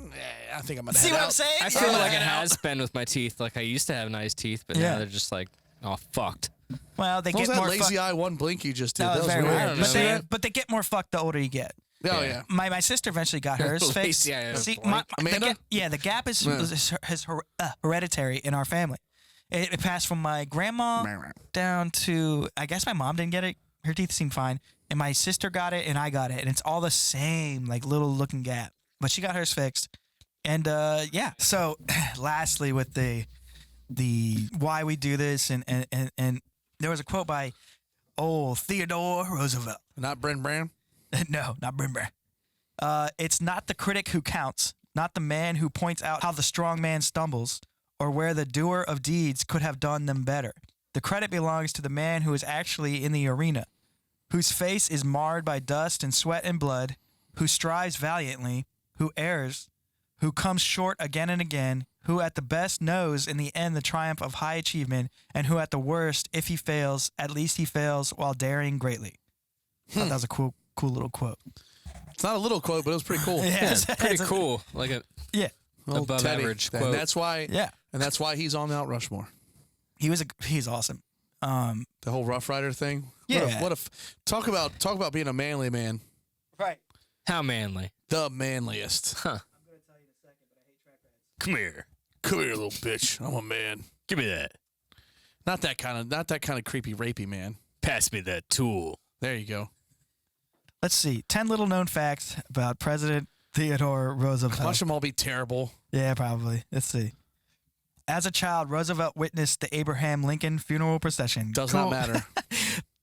I think I'm gonna See head what out. I'm saying? I feel Yeah. like it has been with my teeth. Like I used to have nice teeth, but Yeah. now they're just like all fucked. Well, they What was get that more lazy fucked. eye one blink you just did? That was very weird. I weird. don't But know, they man. but they get more fucked the older you get. Oh Yeah. yeah. My sister eventually got hers fixed. Lazy eye See, blank. Amanda? the gap is Yeah. hereditary in our family. It passed from my grandma down to, I guess my mom didn't get it. Her teeth seemed fine. And my sister got it and I got it. And it's all the same, like little looking gap. But she got hers fixed. And yeah. So lastly with the why we do this and there was a quote by old Theodore Roosevelt. Not Brene. No, not Brene. It's not the critic who counts, not the man who points out how the strong man stumbles or where the doer of deeds could have done them better. The credit belongs to the man who is actually in the arena, whose face is marred by dust and sweat and blood, who strives valiantly, who errs, who comes short again and again, who at the best knows in the end the triumph of high achievement, and who at the worst, if he fails, at least he fails while daring greatly. I thought that was a cool little quote. It's not a little quote, but it was pretty cool. Yeah, Pretty cool. Like a Yeah, Old above Teddy. average And quote. that's why. yeah. And that's why he's on Mount Rushmore. He's awesome. The whole Rough Rider thing. Yeah. Talk about being a manly man. Right. How manly. The manliest. Huh. Come here. Come here, little bitch. I'm a man. Give me that. Not that kind of creepy, rapey man. Pass me that tool. There you go. Let's see. 10 little known facts about President Theodore Roosevelt. Watch them all be terrible. Yeah, probably. Let's see. As a child, Roosevelt witnessed the Abraham Lincoln funeral procession. Does Cool. not matter.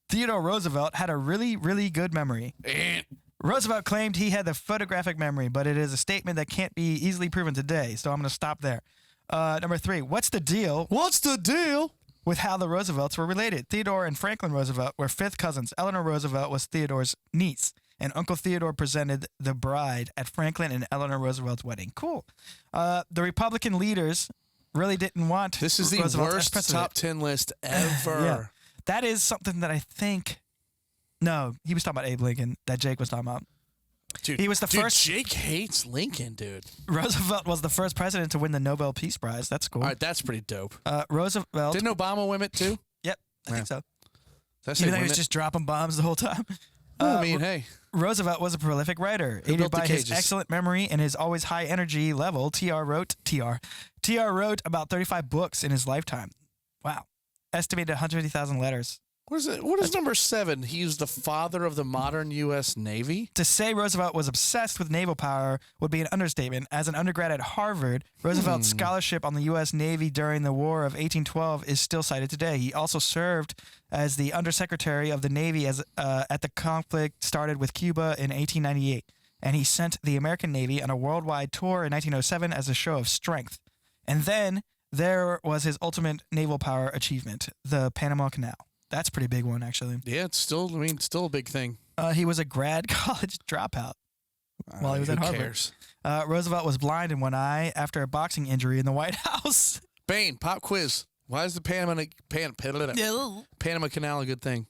Theodore Roosevelt had a really, really good memory. And Roosevelt claimed he had the photographic memory, but it is a statement that can't be easily proven today, so I'm going to stop there. Number 3, what's the deal what's the deal? with how the Roosevelts were related? Theodore and Franklin Roosevelt were fifth cousins. Eleanor Roosevelt was Theodore's niece, and Uncle Theodore presented the bride at Franklin and Eleanor Roosevelt's wedding. Cool. The Republican leaders really didn't want. This is the Roosevelt as worst president. top 10 list ever. Yeah. That is something that I think. No, he was talking about Abe Lincoln. That Jake was talking about. Dude, He was the first. Jake hates Lincoln, dude. Roosevelt was the first president to win the Nobel Peace Prize. That's cool. All right, that's pretty dope. Roosevelt. Didn't Obama win it too? Yep, I think so. Did I say Even though he win was it? just dropping bombs the whole time. Well, I mean, hey. Roosevelt was a prolific writer, Who aided built the by his cages? excellent memory and his always high energy level. TR wrote about 35 books in his lifetime. Wow, estimated 150,000 letters. What is it? What is number 7? He was the father of the modern U.S. Navy. To say Roosevelt was obsessed with naval power would be an understatement. As an undergrad at Harvard, Roosevelt's scholarship on the U.S. Navy during the War of 1812 is still cited today. He also served as the Undersecretary of the Navy at the conflict started with Cuba in 1898, and he sent the American Navy on a worldwide tour in 1907 as a show of strength. And then there was his ultimate naval power achievement, the Panama Canal. That's a pretty big one, actually. Yeah, it's still a big thing. He was a grad college dropout while he was at Who Harvard. cares? Roosevelt was blind in one eye after a boxing injury in the White House. Bane, pop quiz. Why is the Panama Canal a good thing?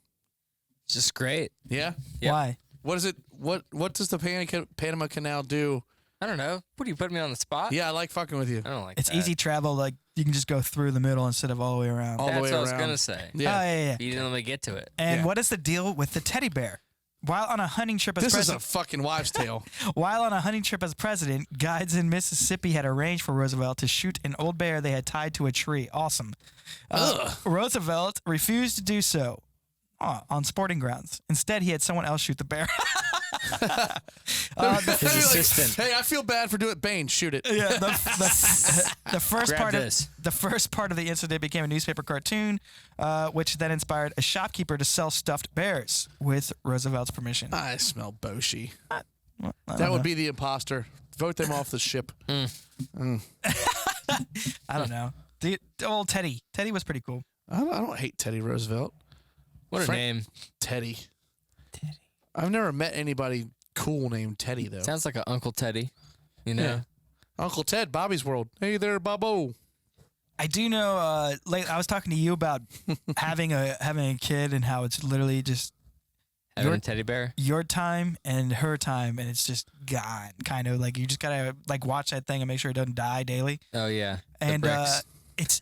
It's just great. Yeah? Yeah. Why? What is it? What does the Panama Canal do? I don't know. What, are you putting me on the spot? Yeah, I like fucking with you. I don't like It's that. easy travel. Like, you can just go through the middle instead of all the way around. All the That's way what I was around. going to say. Yeah. Oh, yeah. You didn't let me get to it. And Yeah. what is the deal with the teddy bear? While on a hunting trip as This is a president, fucking wives' tale. while on a hunting trip as president, guides in Mississippi had arranged for Roosevelt to shoot an old bear they had tied to a tree. Awesome. Roosevelt refused to do so on sporting grounds. Instead, he had someone else shoot the bear. His assistant. Hey, I feel bad for doing it. Bane, shoot it. Yeah, the first Grab part this. of the first part of the incident became a newspaper cartoon, which then inspired a shopkeeper to sell stuffed bears with Roosevelt's permission. I smell Boshi. Well, I That don't would know. be the imposter. Vote them off the ship. I don't know. The old Teddy. Teddy was pretty cool. I don't hate Teddy Roosevelt. What a Frank- name. Teddy. I've never met anybody cool named Teddy, though. Sounds like an Uncle Teddy. You know? Yeah. Uncle Ted, Bobby's World. Hey there, Bobo. I do know. Like I was talking to you about having a kid and how it's literally just Having Your- a teddy bear. your time and her time, and it's just gone. Kind of like you just gotta like watch that thing and make sure it doesn't die daily. Oh, yeah. The And bricks.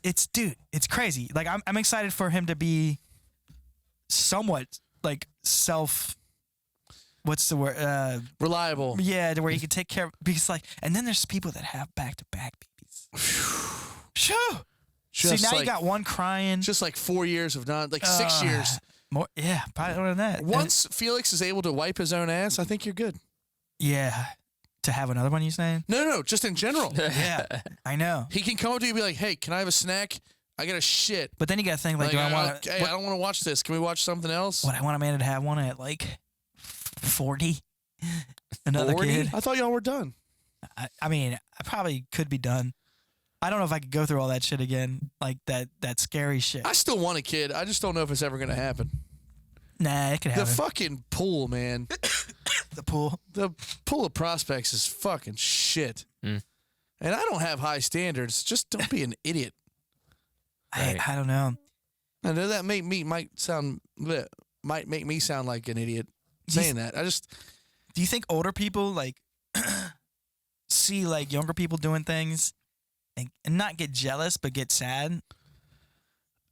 it's dude, it's crazy. Like I'm excited for him to be somewhat like what's the word? Reliable. Yeah, to where he can take care of, because like, and then there's people that have back-to-back babies. Shoo! Just See, now like, you got one crying. just like 4 years of not, like 6 years. More, yeah, probably more than that. And- Once Felix is able to wipe his own ass, I think you're good. yeah, to have another one, you saying? No, just in general. Yeah, I know. He can come up to you and be like, hey, can I have a snack? I got a shit. But then you got to think like, do I want okay, I don't want to watch this. Can we watch something else? what I want a man to have one at like 40. Another 40? kid. I thought y'all were done. I mean, I probably could be done. I don't know if I could go through all that shit again, like that scary shit. I still want a kid. I just don't know if it's ever going to happen. Nah, it could The happen. fucking pool, man. The pool. The pool of prospects is fucking shit. Mm. And I don't have high standards. Just don't be an idiot. Right. I don't know. I know that might make me sound like an idiot saying that. Do you think older people like see like younger people doing things and not get jealous but get sad?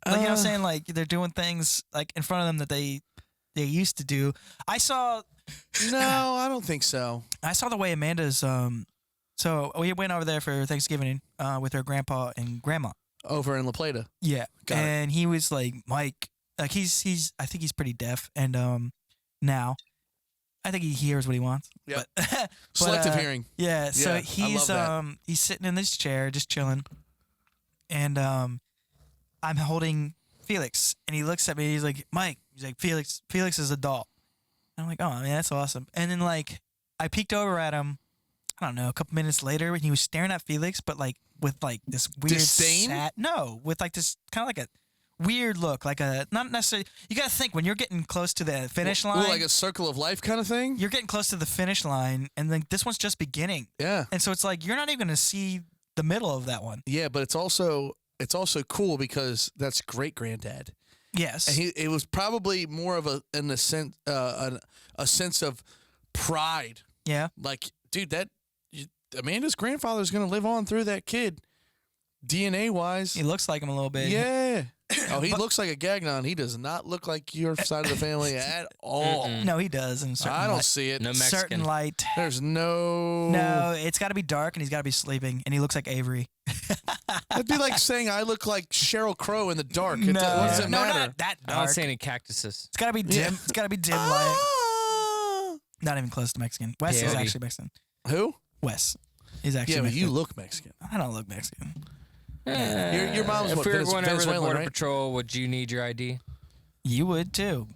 Like you know what I'm saying? Like they're doing things like in front of them that they used to do. I saw No, I don't think so. the way Amanda's so we went over there for Thanksgiving with her grandpa and grandma. Over in La Plata. Yeah. Got it. And he was like, Mike, like he's I think he's pretty deaf and now I think he hears what he wants. Yep. But, Selective hearing. Yeah, so Yeah, I he's love that. he's sitting in this chair just chilling. And I'm holding Felix and he looks at me, he's like, Mike, he's like, Felix is a doll. And I'm like, oh man, that's awesome. And then like I peeked over at him, I don't know, a couple minutes later and he was staring at Felix, but like with like this weird Disdain? no, with like this kind of like a weird look, like a not necessarily. You gotta think when you're getting close to the finish line. Well, like a circle of life kind of thing? You're getting close to the finish line, and then this one's just beginning. Yeah. And so it's like you're not even gonna see the middle of that one. Yeah, but it's also cool because that's great granddad. Yes. And it was probably more of a sense of pride. Yeah. Like, dude, Amanda's grandfather's going to live on through that kid, DNA wise. He looks like him a little bit. Yeah. Oh, he looks like a Gagnon. He does not look like your side of the family at all. No, he does. In certain I don't see it. No Mexican. certain light. There's no. No, it's got to be dark, and he's got to be sleeping, and he looks like Avery. That'd be like saying I look like Sheryl Crow in the dark. No, What does it matter? not that I don't dark. see any cactuses. It's got to be dim. It's got to be dim light. Ah! Not even close to Mexican. Wes is Peyote. actually Mexican. Who? Wes is actually Yeah, but Mexican. you look Mexican. I don't look Mexican. Your mom's if what, we were going over the Venezuelan, border right? patrol, would you need your ID? You would too.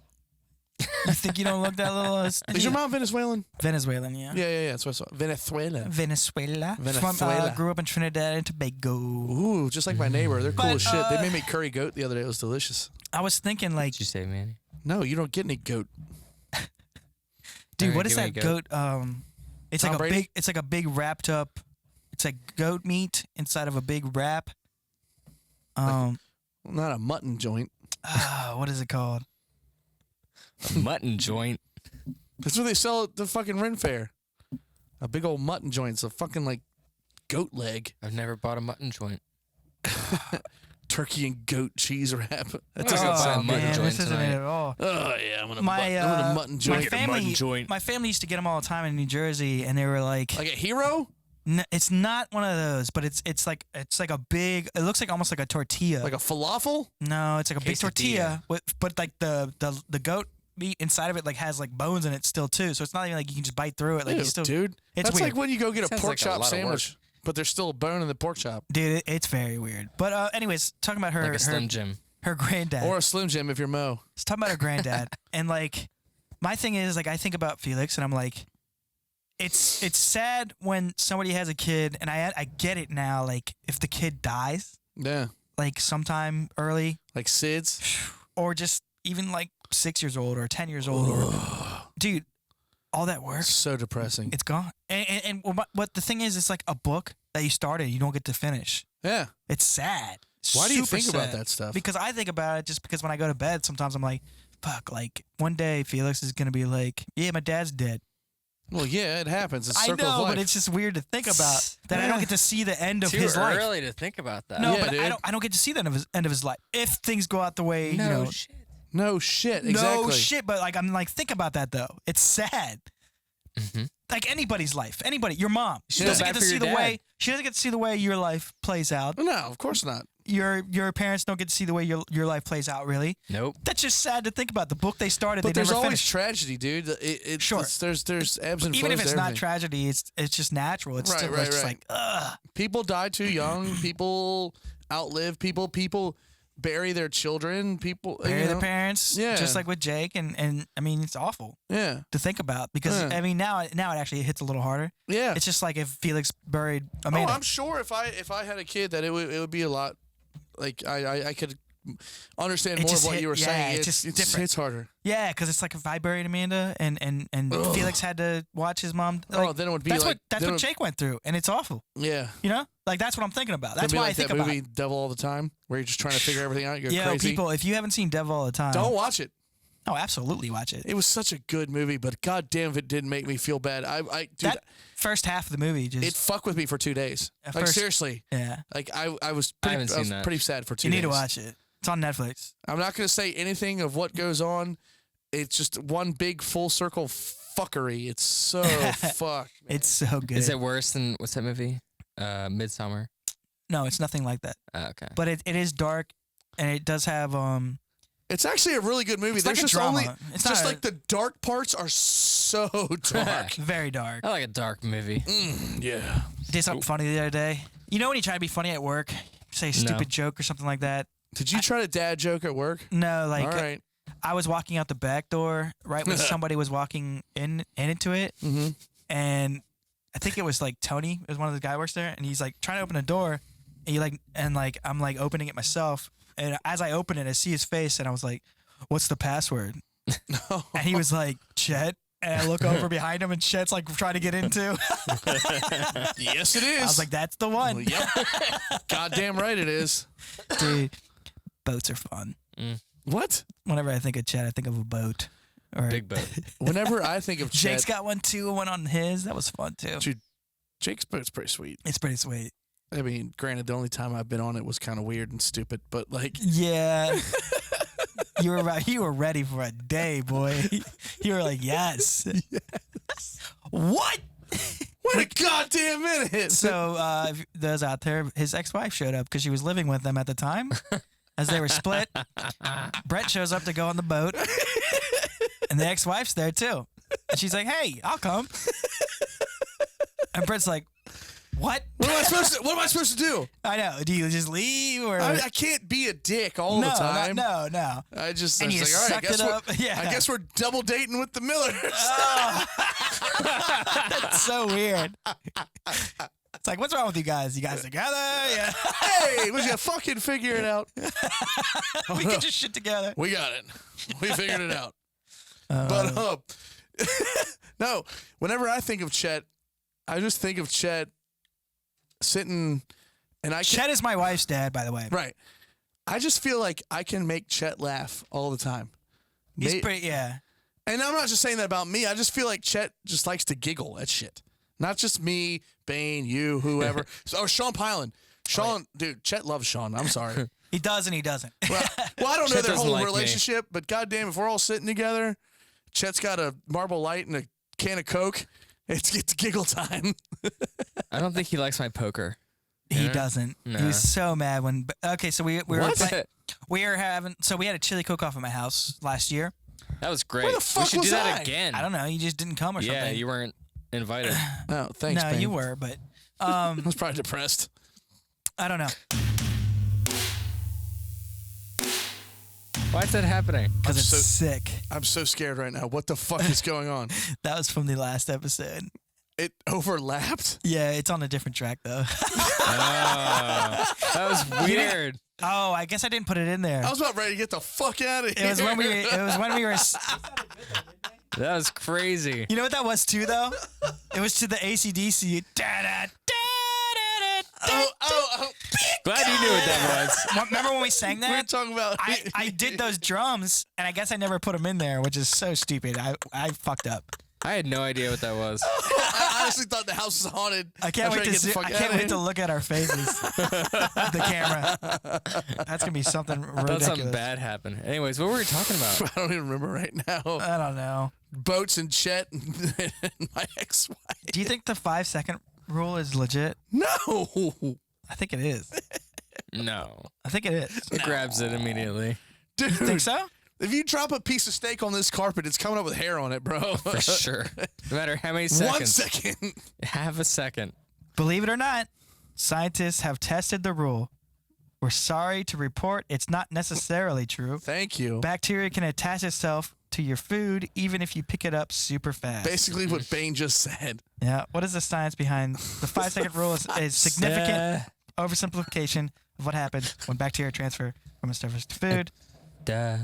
You think you don't look that little? Is your mom Venezuelan? Venezuelan? Yeah. Yeah. That's what I saw. Venezuela. Venezuela. Venezuela. Grew up in Trinidad and Tobago. Ooh, just like my neighbor. They're cool But, as shit. They made me curry goat the other day. It was delicious. I was thinking, like, Did you say, Manny? No, you don't get any goat. dude, Alright, what is give me that a goat. goat? It's Tom like a Brady? big. It's like a big wrapped up. It's like goat meat inside of a big wrap. Not a mutton joint. What is it called? A mutton joint. That's what they sell at the fucking Ren Fair. A big old mutton joint. It's a fucking like goat leg. I've never bought a mutton joint. Turkey and goat cheese wrap. That Oh, doesn't buy a sound mutton good. man, joint this isn't it tonight. at all. Oh yeah, I'm gonna My mutton my joint. family, my family used to get them all the time in New Jersey, and they were like, Like a hero? it's not one of those, but it's like a big. It looks like almost like a tortilla. Like a falafel? No, it's like a big Quesadilla. tortilla, but like the goat meat inside of it like has like bones in it still too. So it's not even like you can just bite through it. Like Ew, you still, dude. it's That's weird. like when you go get a Sounds pork like a chop lot of sandwich, but there's still a bone in the pork chop. Dude, it's very weird. But anyways, talking about her Like a Slim Jim. her granddad. Or a Slim Jim if you're Mo. Let's talk about her granddad. And like, my thing is like I think about Felix, and I'm like, it's sad when somebody has a kid, and I get it now. Like if the kid dies, Yeah. like sometime early, Like Sid's. or just even like 6 years old or 10 years old, or dude, all that work, So depressing. it's gone. And what the thing is, it's like a book that you started, you don't get to finish. Yeah. It's sad. Why do you Super think about sad. that stuff? Because I think about it just because when I go to bed, sometimes I'm like, fuck, like one day Felix is going to be like, yeah, my dad's dead. Well, yeah, it happens. It's I circle of know, life. but it's just weird to think about that I don't get to see the end of Too his life. early to think about that. No, Yeah, but dude. I don't get to see the end of his life. If things go out the way, No you know, shit. No shit. Exactly. no shit, but like I'm like, think about that though. It's sad. Mhm. Like anybody's life, anybody, your mom, she feel doesn't bad get to for see your the way dad. she doesn't get to see the way your life plays out. No, of course not. Your parents don't get to see the way your life plays out. Really, Nope. that's just sad to think about. The book they started, But they there's never always finished. tragedy, dude. Sure. There's ebbs and Even flows if it's to not everything. tragedy, it's just natural. It's Right, still right, it's just right. like, ugh. People die too young. People outlive people. People bury their children. People Bury you their know? parents, Yeah. just like with Jake, and I mean it's awful Yeah. to think about because Yeah. I mean now it actually hits a little harder. Yeah. It's just like if Felix buried Oh, Amanda. I'm sure if I had a kid that it would be a lot like I could understand It more of just what hit- you were yeah, saying. it's just different. hits harder. Yeah, because it's like if I buried Amanda and Felix had to watch his mom. Like, Oh, then it would be that's like what then it would- Jake went through, and it's awful. Yeah. You know, like that's what I'm thinking about. It'd That's be why like I think that about movie it. Devil All the Time, where you're just trying to figure everything out. You're Yo, crazy. people, if you haven't seen Devil All the Time, Don't watch it. oh, absolutely watch it. It was such a good movie, but goddamn if it didn't make me feel bad. Dude, That first half of the movie just it fucked with me for 2 days. At Like first- seriously, yeah. like I was I pretty, haven't I was seen that. pretty sad for 2 You days. need to watch it. It's on Netflix. I'm not going to say anything of what goes on. It's just one big full circle fuckery. It's so fucked. Man. It's so good. Is it worse than what's that movie? Midsummer. No, it's nothing like that. Okay. But it is dark, and it does have It's actually a really good movie. It's There's like a just drama. only It's just not a- like the dark parts are so dark. very dark. I like a dark movie. Yeah. Did something funny the other day. You know when you try to be funny at work, say a stupid joke or something like that. Did you try to dad joke at work? No, like All right. I was walking out the back door right when somebody was walking into it, Mm-hmm. and I think it was like Tony, was one of the guy who works there, and he's like trying to open a door, and I'm like opening it myself, and as I open it, I see his face, and I was like, "What's the password?" And he was like, "Chet," And I look over behind him, and Chet's like trying to get into. Yes, it is. I was like, that's the one. Yep. Goddamn right it is. Dude, boats are fun. What? Whenever I think of Chet, I think of a boat. Or Big boat. Whenever I think of Chet, Jake's got one too. One on his. That was fun too. Dude, Jake's boat's pretty sweet. It's pretty sweet. I mean, granted, the only time I've been on it was kind of weird and stupid, but like, Yeah. You were ready for a day, boy. You were like, yes. What? wait a goddamn minute. So, if those out there, his ex-wife showed up because she was living with them at the time. As they were split, Brett shows up to go on the boat, and the ex-wife's there too. And she's like, "Hey, I'll come." And Brett's like, "What? What am I supposed to do? I know. Do you just leave or?" I can't be a dick all the time. No. I was And you like, all right, sucked it up. I guess we're double dating with the Millers. That's so weird. It's like, what's wrong with you guys? You guys together? Yeah. Hey, would you fucking figure it out? We can just shit together. We got it. We figured it out. But no, whenever I think of Chet, I just think of Chet sitting, and Chet is my wife's dad, by the way. Right. I just feel like I can make Chet laugh all the time. He's pretty, yeah. And I'm not just saying that about me. I just feel like Chet just likes to giggle at shit. Not just me, Bane, you, whoever. Sean Pylan. Sean, dude, Chet loves Sean. I'm sorry. He does and he doesn't. Well, I don't know Chet their doesn't whole like relationship, but goddamn, if we're all sitting together, Chet's got a Marble Light and a can of Coke. It's giggle time. I don't think he likes my poker. He doesn't. No. He was so mad when. Okay, so we were What? we had a chili cook-off at my house last year. That was great. Where the fuck we should was do that I? again. I don't know. You just didn't come or Yeah, something. you weren't invited. Oh, thanks, No, Bane. you were, but I was probably depressed. I don't know Why is that happening? because it's so- sick. I'm so scared right now. What the fuck is going on? That was from the last episode. It overlapped? Yeah, it's on a different track though. Oh, that was weird. Oh, I guess I didn't put it in there. I was about ready to get the fuck out of here. It was when we were. That was crazy. You know what that was too, though? It was to the AC/DC. Oh. Glad you knew what that was. Remember when we sang We were that? talking about. I did those drums, and I guess I never put them in there, which is so stupid. I fucked up. I had no idea what that was. I honestly thought the house was haunted. I can't I'm wait trying to get the see, fuck I out can't of wait to here. look at our faces. The camera. That's gonna be something I thought ridiculous. something bad happened. Anyways, what were we talking about? I don't even remember right now. I don't know. Boats and Chet and my ex-wife. Do you think the 5-second rule is legit? No. I think it is. No. I think it is. It grabs it immediately. Dude, Think so? if you drop a piece of steak on this carpet, it's coming up with hair on it, bro. For sure. No matter how many seconds. 1 second. Half a second. Believe it or not, scientists have tested the rule. We're sorry to report it's not necessarily true. Thank you. Bacteria can attach itself to your food even if you pick it up super fast. Basically what Bane just said. Yeah. What is the science behind the 5-second rule? Is significant oversimplification of what happens when bacteria transfer from a surface to food. Duh.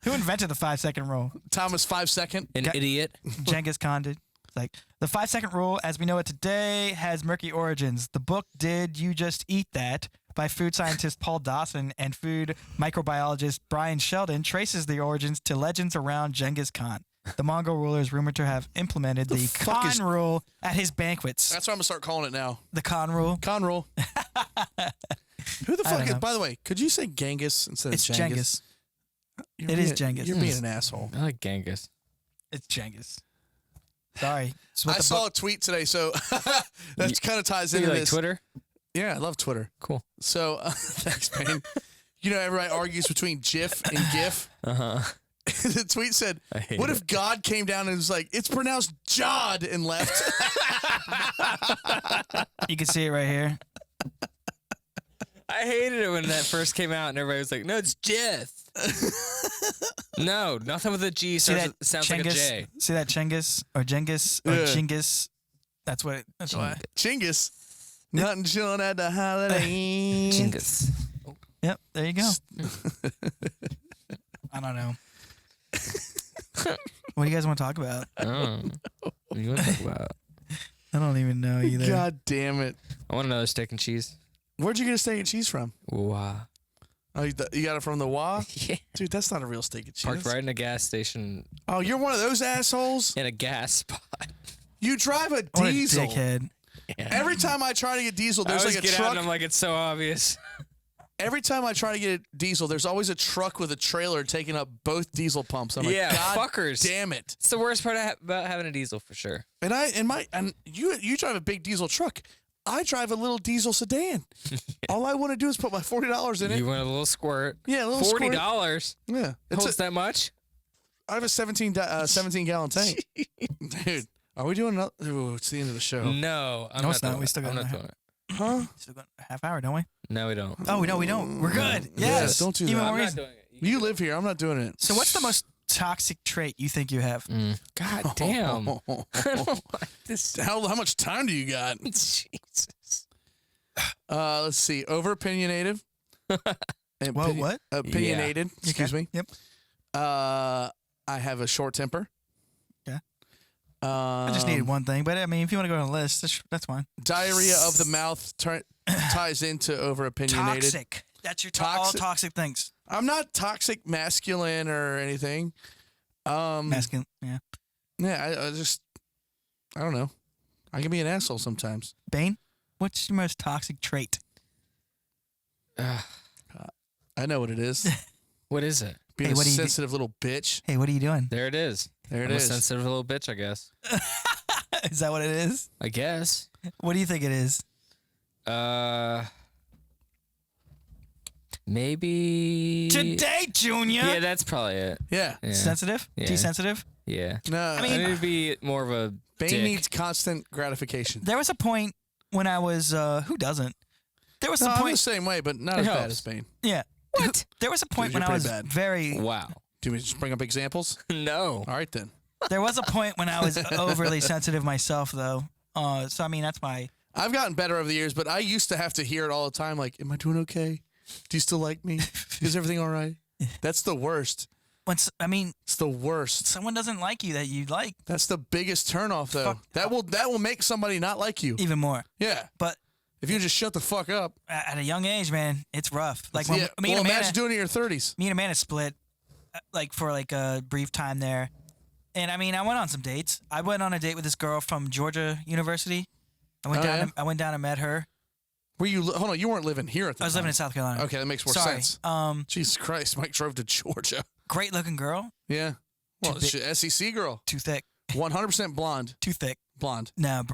Who invented the 5-second rule? Thomas 5 second. An idiot. Genghis Khan did. It's like the 5-second rule, as we know it today, has murky origins. The book "Did You Just Eat That" by food scientist Paul Dawson and food microbiologist Brian Sheldon traces the origins to legends around Genghis Khan. The Mongol ruler is rumored to have implemented the fuck Khan is- rule at his banquets. That's what I'm going to start calling it now. The Khan rule. Con roll. Who the I fuck don't is, know. by the way, could you say Genghis instead It's of Genghis? Genghis. It is Genghis. You're being an asshole. I like Genghis. It's Genghis. Sorry. It's what I the saw book- a tweet today, so that kind of ties Do into you like this. Twitter? Yeah, I love Twitter. Cool. So, thanks, man. You know, everybody argues between GIF and GIF. Uh-huh. The tweet said, I hate what it. if God came down and was like, it's pronounced Jod and left? You can see it right here. I hated it when that first came out and everybody was like, no, it's Jeff. No, nothing with a G See that sounds like a J. See that Chenghis or Genghis or Yeah. Genghis? That's what. That's why. Chinggis. Nothing chilling at the holiday. Genghis. Yep. There you go. I don't know. What do you guys want to talk about? Oh. What do you want to talk about? I don't even know either. God damn it. I want another steak and cheese. Where'd you get a steak and cheese from? Wow. Oh, you got it from the Wah? Yeah. Dude, that's not a real steak and cheese. Parked right in a gas station Oh, you're one of those assholes? in a gas spot. You drive a What a diesel. dickhead. Yeah. Every time I try to get diesel, I there's always like a get out truck. and I'm like, it's so obvious. Every time I try to get a diesel, there's always a truck with a trailer taking up both diesel pumps. I'm like, Yeah, God fuckers. damn it. It's the worst part about having a diesel for sure. And you drive a big diesel truck. I drive a little diesel sedan. All I want to do is put my $40 in it. You want a little squirt? Yeah, a little squirt. $40. Yeah, Holds that much? I have a 17 gallon tank. Dude, are we doing another? Ooh, it's the end of the show. No, I'm No, not it's not. doing We it. still got I'm not another doing it. Huh? Still got a half hour, don't we? No, we don't. Oh, no, we don't. We're good. Yes. don't do Even that. more I'm not reason. doing it. You live here. I'm not doing it. So what's the most toxic trait you think you have? God damn. I don't like this. How much time do you got? Jesus. Let's see. Over opinionated. What? Opinionated. Excuse me. Yep. I have a short temper. Okay. I just needed one thing, but I mean, if you want to go on a list, that's fine. Diarrhea of the mouth ties into over opinionated. Toxic. That's your all Toxic. toxic things. I'm not toxic masculine or anything. Masculine. Yeah. Yeah, I don't know. I can be an asshole sometimes. Bane, what's your most toxic trait? I know what it is. What is it? Being Hey, a what do you do? sensitive little bitch. Hey, what are you doing? There it is. There it I'm is. a sensitive little bitch, I guess. Is that what it is? I guess. What do you think it is? Maybe. Today, Junior. Yeah, that's probably it. Yeah. Yeah. Sensitive? Yeah. Desensitive? Yeah. No, I I mean- need to be more of a Bane dick. needs constant gratification. There was a point when I was, who doesn't? There was No, some I'm the point. same way, but not It as bad helps. as Bane. Yeah. What? There was a point Dude, when you're I was pretty bad. very. Wow. Do we just bring up examples? No. All right, then. There was a point when I was overly sensitive myself, though. So I mean, that's my. I've gotten better over the years, but I used to have to hear it all the time. Like, am I doing okay? Do you still like me? Is everything all right? That's the worst. I mean, It's the worst. someone doesn't like you that you like That's the biggest turnoff, though. Fuck. That will make somebody not like you. even more. Yeah. But If you just shut the fuck up. at a young age, man, it's rough. Like when Yeah. me Well, and imagine Amanda, doing it in your 30s. me and Amanda split, like for like a brief time there. And I mean, I went on some dates. I went on a date with this girl from Georgia University. I went Oh, down. yeah? I went down and met her. Were you? Hold on, you weren't living here at the I was time. living in South Carolina. Okay, that makes more Sorry. sense. Jesus Christ, Mike drove to Georgia. Great looking girl. Yeah. Well, Too big. she's a SEC girl. Too thick. 100% blonde. Too thick. Blonde. No,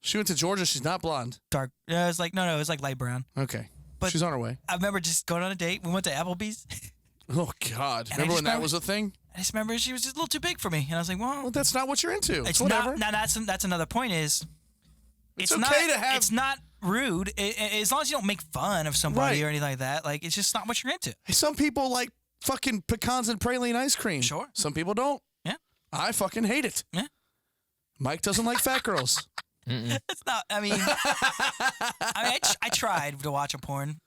She went to Georgia. She's not blonde. dark. It was like no, it was like light brown. Okay. But- She's on her way. I remember just going on a date. We went to Applebee's. Oh, God. And I Remember just when that remember- was a thing? I just remember she was just a little too big for me, and I was like, well, Well, that's not what you're into. it's whatever. not. Now that's another point. Is It's not, okay to have- It's not rude as long as you don't make fun of somebody Right. or anything like that. Like it's just not what you're into. Some people like fucking pecans and praline ice cream. Sure. Some people don't. Yeah. I fucking hate it. Yeah. Mike doesn't like fat girls. It's not. I mean, I tried to watch a porn.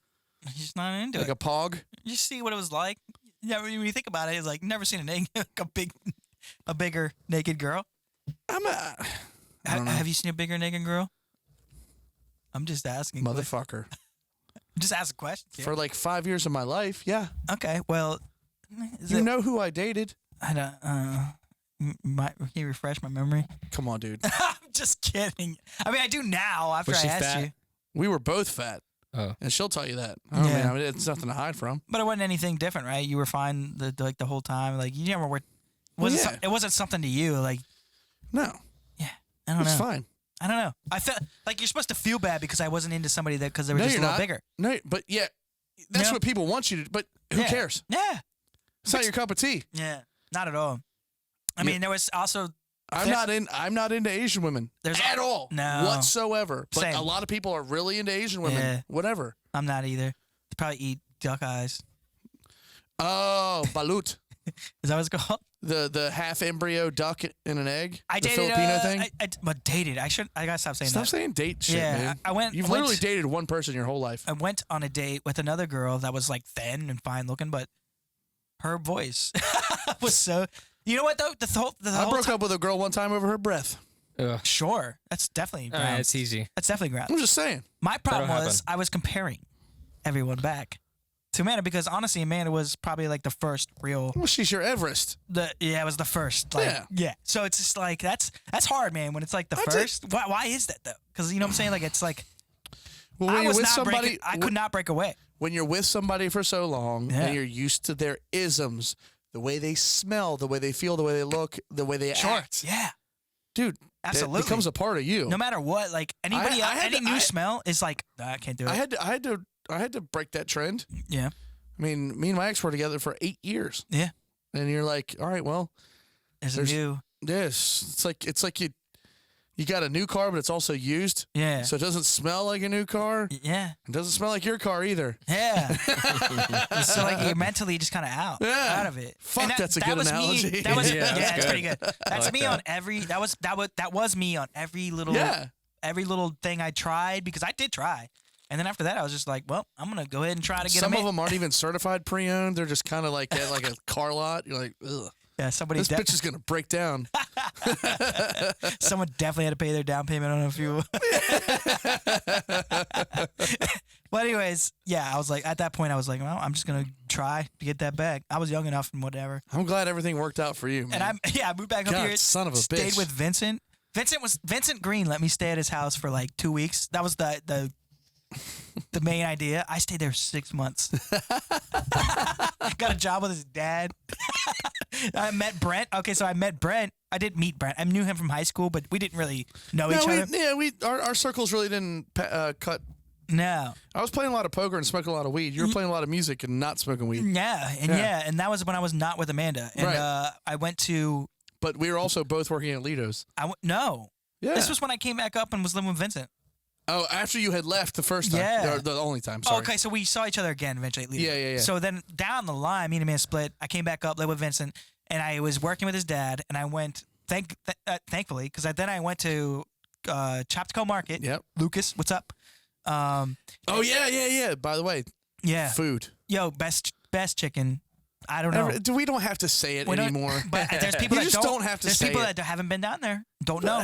I'm just not into Like it. a pog. You see what it was like. Yeah, when you think about it, it's like never seen a bigger naked girl. I don't know. Have you seen a bigger naked girl? I'm just asking. Motherfucker. Just ask a question. Yeah. For like 5 years of my life, yeah. Okay. Well, You know who I dated? I don't. Can you refresh my memory? Come on, dude. I'm just kidding. I mean, I do now after Was I she asked fat? you, We were both fat. Oh. And she'll tell you that. Yeah. I mean, it's nothing to hide from. but it wasn't anything different, right? You were fine the whole time. Like you never were. Yeah. It wasn't something to you. Like No. I don't It's know. fine. I don't know. I felt like you're supposed to feel bad because I wasn't into somebody that because they were No, just a you're little not. bigger. No, but yeah, that's No. what people want you to. But who Yeah. cares? Yeah. It's not your cup of tea. Yeah. Not at all. I Yeah. mean, there was also I'm not into Asian women There's- at all. No. Whatsoever. But Same. a lot of people are really into Asian women. Yeah. Whatever. I'm not either. They probably eat duck eyes. Oh, balut. Is that what it's called? The half embryo duck in an egg. I the dated Filipino thing. but dated. I gotta stop saying Stop that. saying date shit, Yeah, man. I went- You've I went- literally dated one person your whole life. I went on a date with another girl that was like thin and fine looking, but her voice was so You know what though? I broke up with a girl one time over her breath. Ugh. Sure, that's definitely grounds. It's easy. That's definitely grounds. I'm just saying. My problem That'll was I was comparing everyone back to Amanda because honestly, Amanda was probably like the first real. Well, she's your Everest. It was the first. Like, yeah. So it's just like that's hard, man. When it's like the first. Why is that though? Because you know what I'm saying? Like it's like. Well, when you're with somebody, I could not break away. When you're with somebody for so long and you're used to their isms, the way they smell, the way they feel, the way they look, the way they act. Yeah. Dude, absolutely. That becomes a part of you. No matter what, like anybody else, any new smell is like, I can't do it. I had to break that trend. Yeah. I mean, me and my ex were together for 8 years. Yeah. And you're like, all right, well, there's a new. Yes, it's like you got a new car, but it's also used. Yeah. So it doesn't smell like a new car. Yeah. It doesn't smell like your car either. Yeah. So like you're mentally just kind of out of it. Fuck, that's a good analogy. That was that's pretty good. That's like me on every. That was me on every little thing I tried because I did try. And then after that, I was just like, well, I'm going to go ahead and try to get Some of them aren't even certified pre-owned. They're just kind of like at like a car lot. You're like, ugh. Yeah, this bitch is going to break down. Someone definitely had to pay their down payment on a few. But anyways, yeah, I was like, at that point, I was like, well, I'm just going to try to get that back. I was young enough and whatever. I'm glad everything worked out for you, man. And I moved back up here. Son of a bitch. Stayed with Vincent. Vincent Green let me stay at his house for like 2 weeks. That was the main idea. I stayed there 6 months. Got a job with his dad. I met Brent. Okay, so I met Brent. I didn't meet Brent. I knew him from high school, but we didn't really know each other. Our circles really didn't cut. No. I was playing a lot of poker and smoking a lot of weed. You were playing a lot of music and not smoking weed. Yeah, and that was when I was not with Amanda. And I went to. But we were also both working at Lido's. No. Yeah. This was when I came back up and was living with Vincent. Oh, after you had left the first time. Yeah. Or the only time, sorry. Okay, so we saw each other again eventually at Lido's. Yeah. So then down the line, me and Amanda split. I came back up, lived with Vincent, and I was working with his dad, and I went, thankfully, because then I went to Chapco Market. Yep. Lucas, what's up? Yeah. By the way, food. Yo, best chicken. I don't know. We don't have to say it anymore. But there's people that don't have to say it. There's people that haven't been down there. Don't know.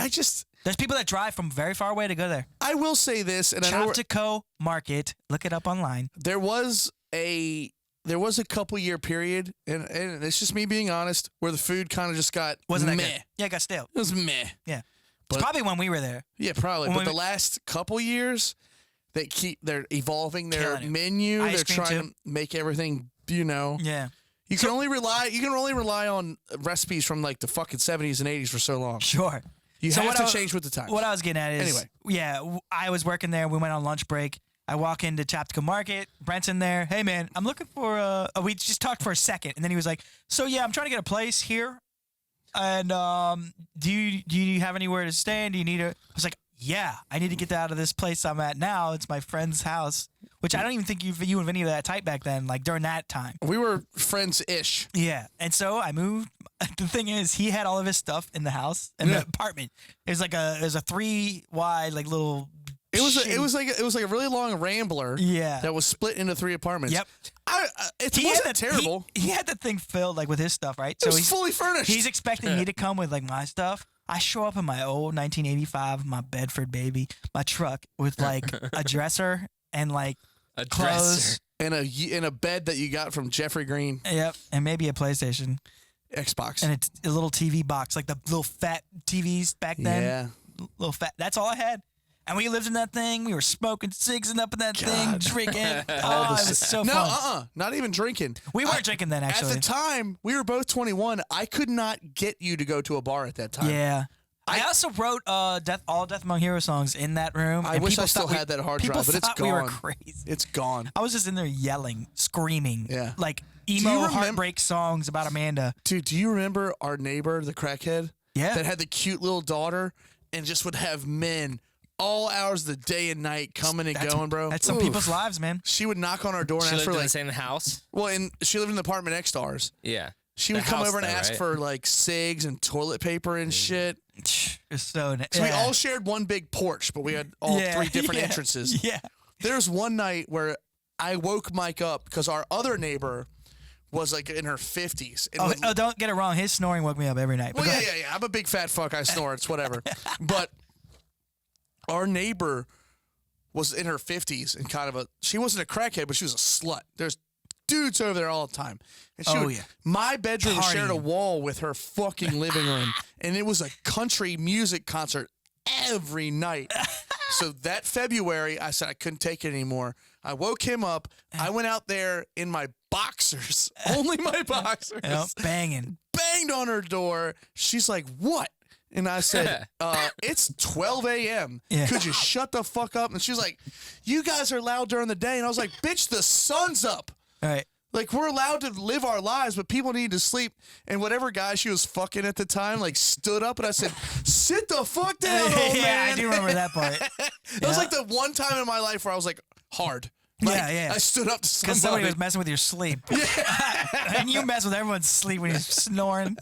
There's people that drive from very far away to go there. I will say this, and Chapco Market. Look it up online. There was a couple year period, and it's just me being honest, where the food kind of just got wasn't meh. that good? Yeah, it got stale. It was meh. Yeah, it's probably when we were there. Yeah, probably. But the last couple years, they're evolving their menu. They're trying to make everything, Yeah. You can only rely on recipes from like the fucking 70s and 80s for so long. Sure. You have to change with the times. What I was getting at is, I was working there. We went on lunch break. I walk into Chapco Market. Brent's in there. Hey, man, I'm looking for we just talked for a second. And then he was like, so, yeah, I'm trying to get a place here. And do you have anywhere to stay? And do you need I was like, yeah, I need to get out of this place I'm at now. It's my friend's house, which I don't even think you and Vinny were that tight back then, like during that time. We were friends-ish. Yeah. And so I moved. The thing is, he had all of his stuff in the house, in the apartment. It was like a 3-wide, like little... It was like a really long rambler. Yeah. That was split into 3 apartments. Yep. It wasn't terrible. He had the thing filled like with his stuff, right? So he's fully furnished. He's expecting me to come with like my stuff. I show up in my old 1985, my Bedford baby, my truck with like a dresser and like clothes. And a bed that you got from Jeffrey Green. Yep. And maybe a PlayStation. Xbox. And it's a little TV box, like the little fat TVs back then. Yeah. Little fat. That's all I had. And we lived in that thing. We were smoking cigs and up in that thing, drinking. Oh, it was so fun. Not even drinking. We weren't drinking then, actually. At the time, we were both 21. I could not get you to go to a bar at that time. Yeah. I also wrote all Death Among Heroes songs in that room. I wish I still had that hard drive, but it's gone. We were crazy. It's gone. I was just in there yelling, screaming. Yeah. Like emo heartbreak songs about Amanda. Dude, do you remember our neighbor, the crackhead? Yeah. That had the cute little daughter and just would have men all hours of the day and night coming and going, bro. That's some people's lives, man. She would knock on our door and ask for like... the same house? Well, and she lived in the apartment next to ours. Yeah. She would come over and ask for like cigs and toilet paper and shit. It's so we all shared one big porch, but we had all 3 different entrances. Yeah. There's one night where I woke Mike up because our other neighbor was like in her 50s. And Oh, don't get it wrong. His snoring woke me up every night. Well, yeah. I'm a big fat fuck. I snore. It's whatever. But our neighbor was in her 50s and she wasn't a crackhead, but she was a slut. There's dudes over there all the time. And my bedroom shared a wall with her fucking living room, and it was a country music concert every night. So that February, I said I couldn't take it anymore. I woke him up. I went out there in my boxers, only my boxers. Banging. Banged on her door. She's like, what? And I said, it's 12 a.m. Yeah. Could you shut the fuck up? And she's like, you guys are loud during the day. And I was like, bitch, the sun's up. All right. Like, we're allowed to live our lives, but people need to sleep. And whatever guy she was fucking at the time, like, stood up, and I said, sit the fuck down, old man. Yeah, I do remember that part. It was like the one time in my life where I was like, hard. Like, I stood up to somebody. Because somebody was messing with your sleep. And you mess with everyone's sleep when he's snoring.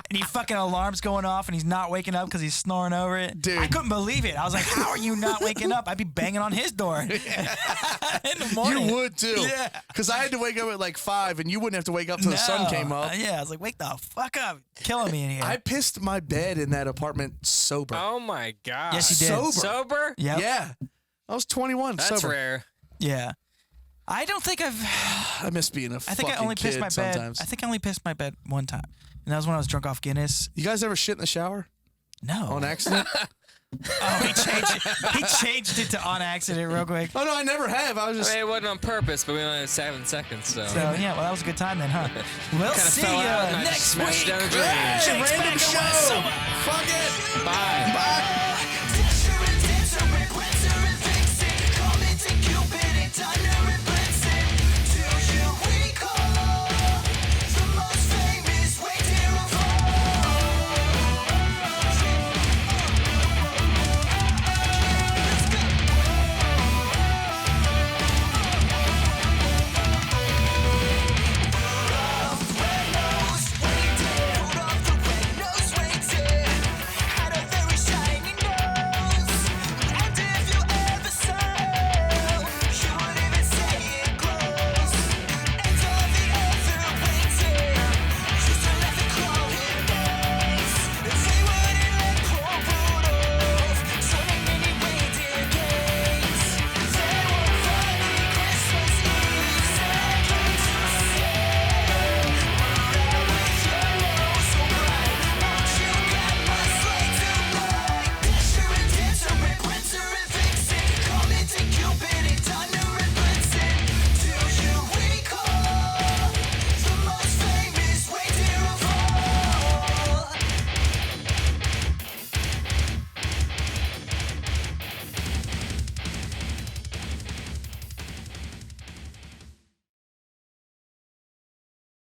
And you fucking alarm's going off and he's not waking up because he's snoring over it. Dude. I couldn't believe it. I was like, how are you not waking up? I'd be banging on his door in the morning. You would too. Yeah. Because I had to wake up at like 5 and you wouldn't have to wake up till the sun came up. Yeah, I was like, wake the fuck up. Killing me in here. I pissed my bed in that apartment sober. Oh my god. Yes, you did. Sober? Yep. Yeah. I was 21. That's sober. rare. Yeah. I don't think I miss being a I think I only pissed my bed. sometimes. I think I only pissed my bed one time. And that was when I was drunk off Guinness. You guys ever shit in the shower? No. On accident? He changed it to on accident real quick. Oh, no, I never have. I was just... I mean, it wasn't on purpose, but we only had 7 seconds, so. So, yeah, well, that was a good time then, huh? We'll see you next week. Smashed down a drain. Hey, random show. Fuck it. Bye. Bye.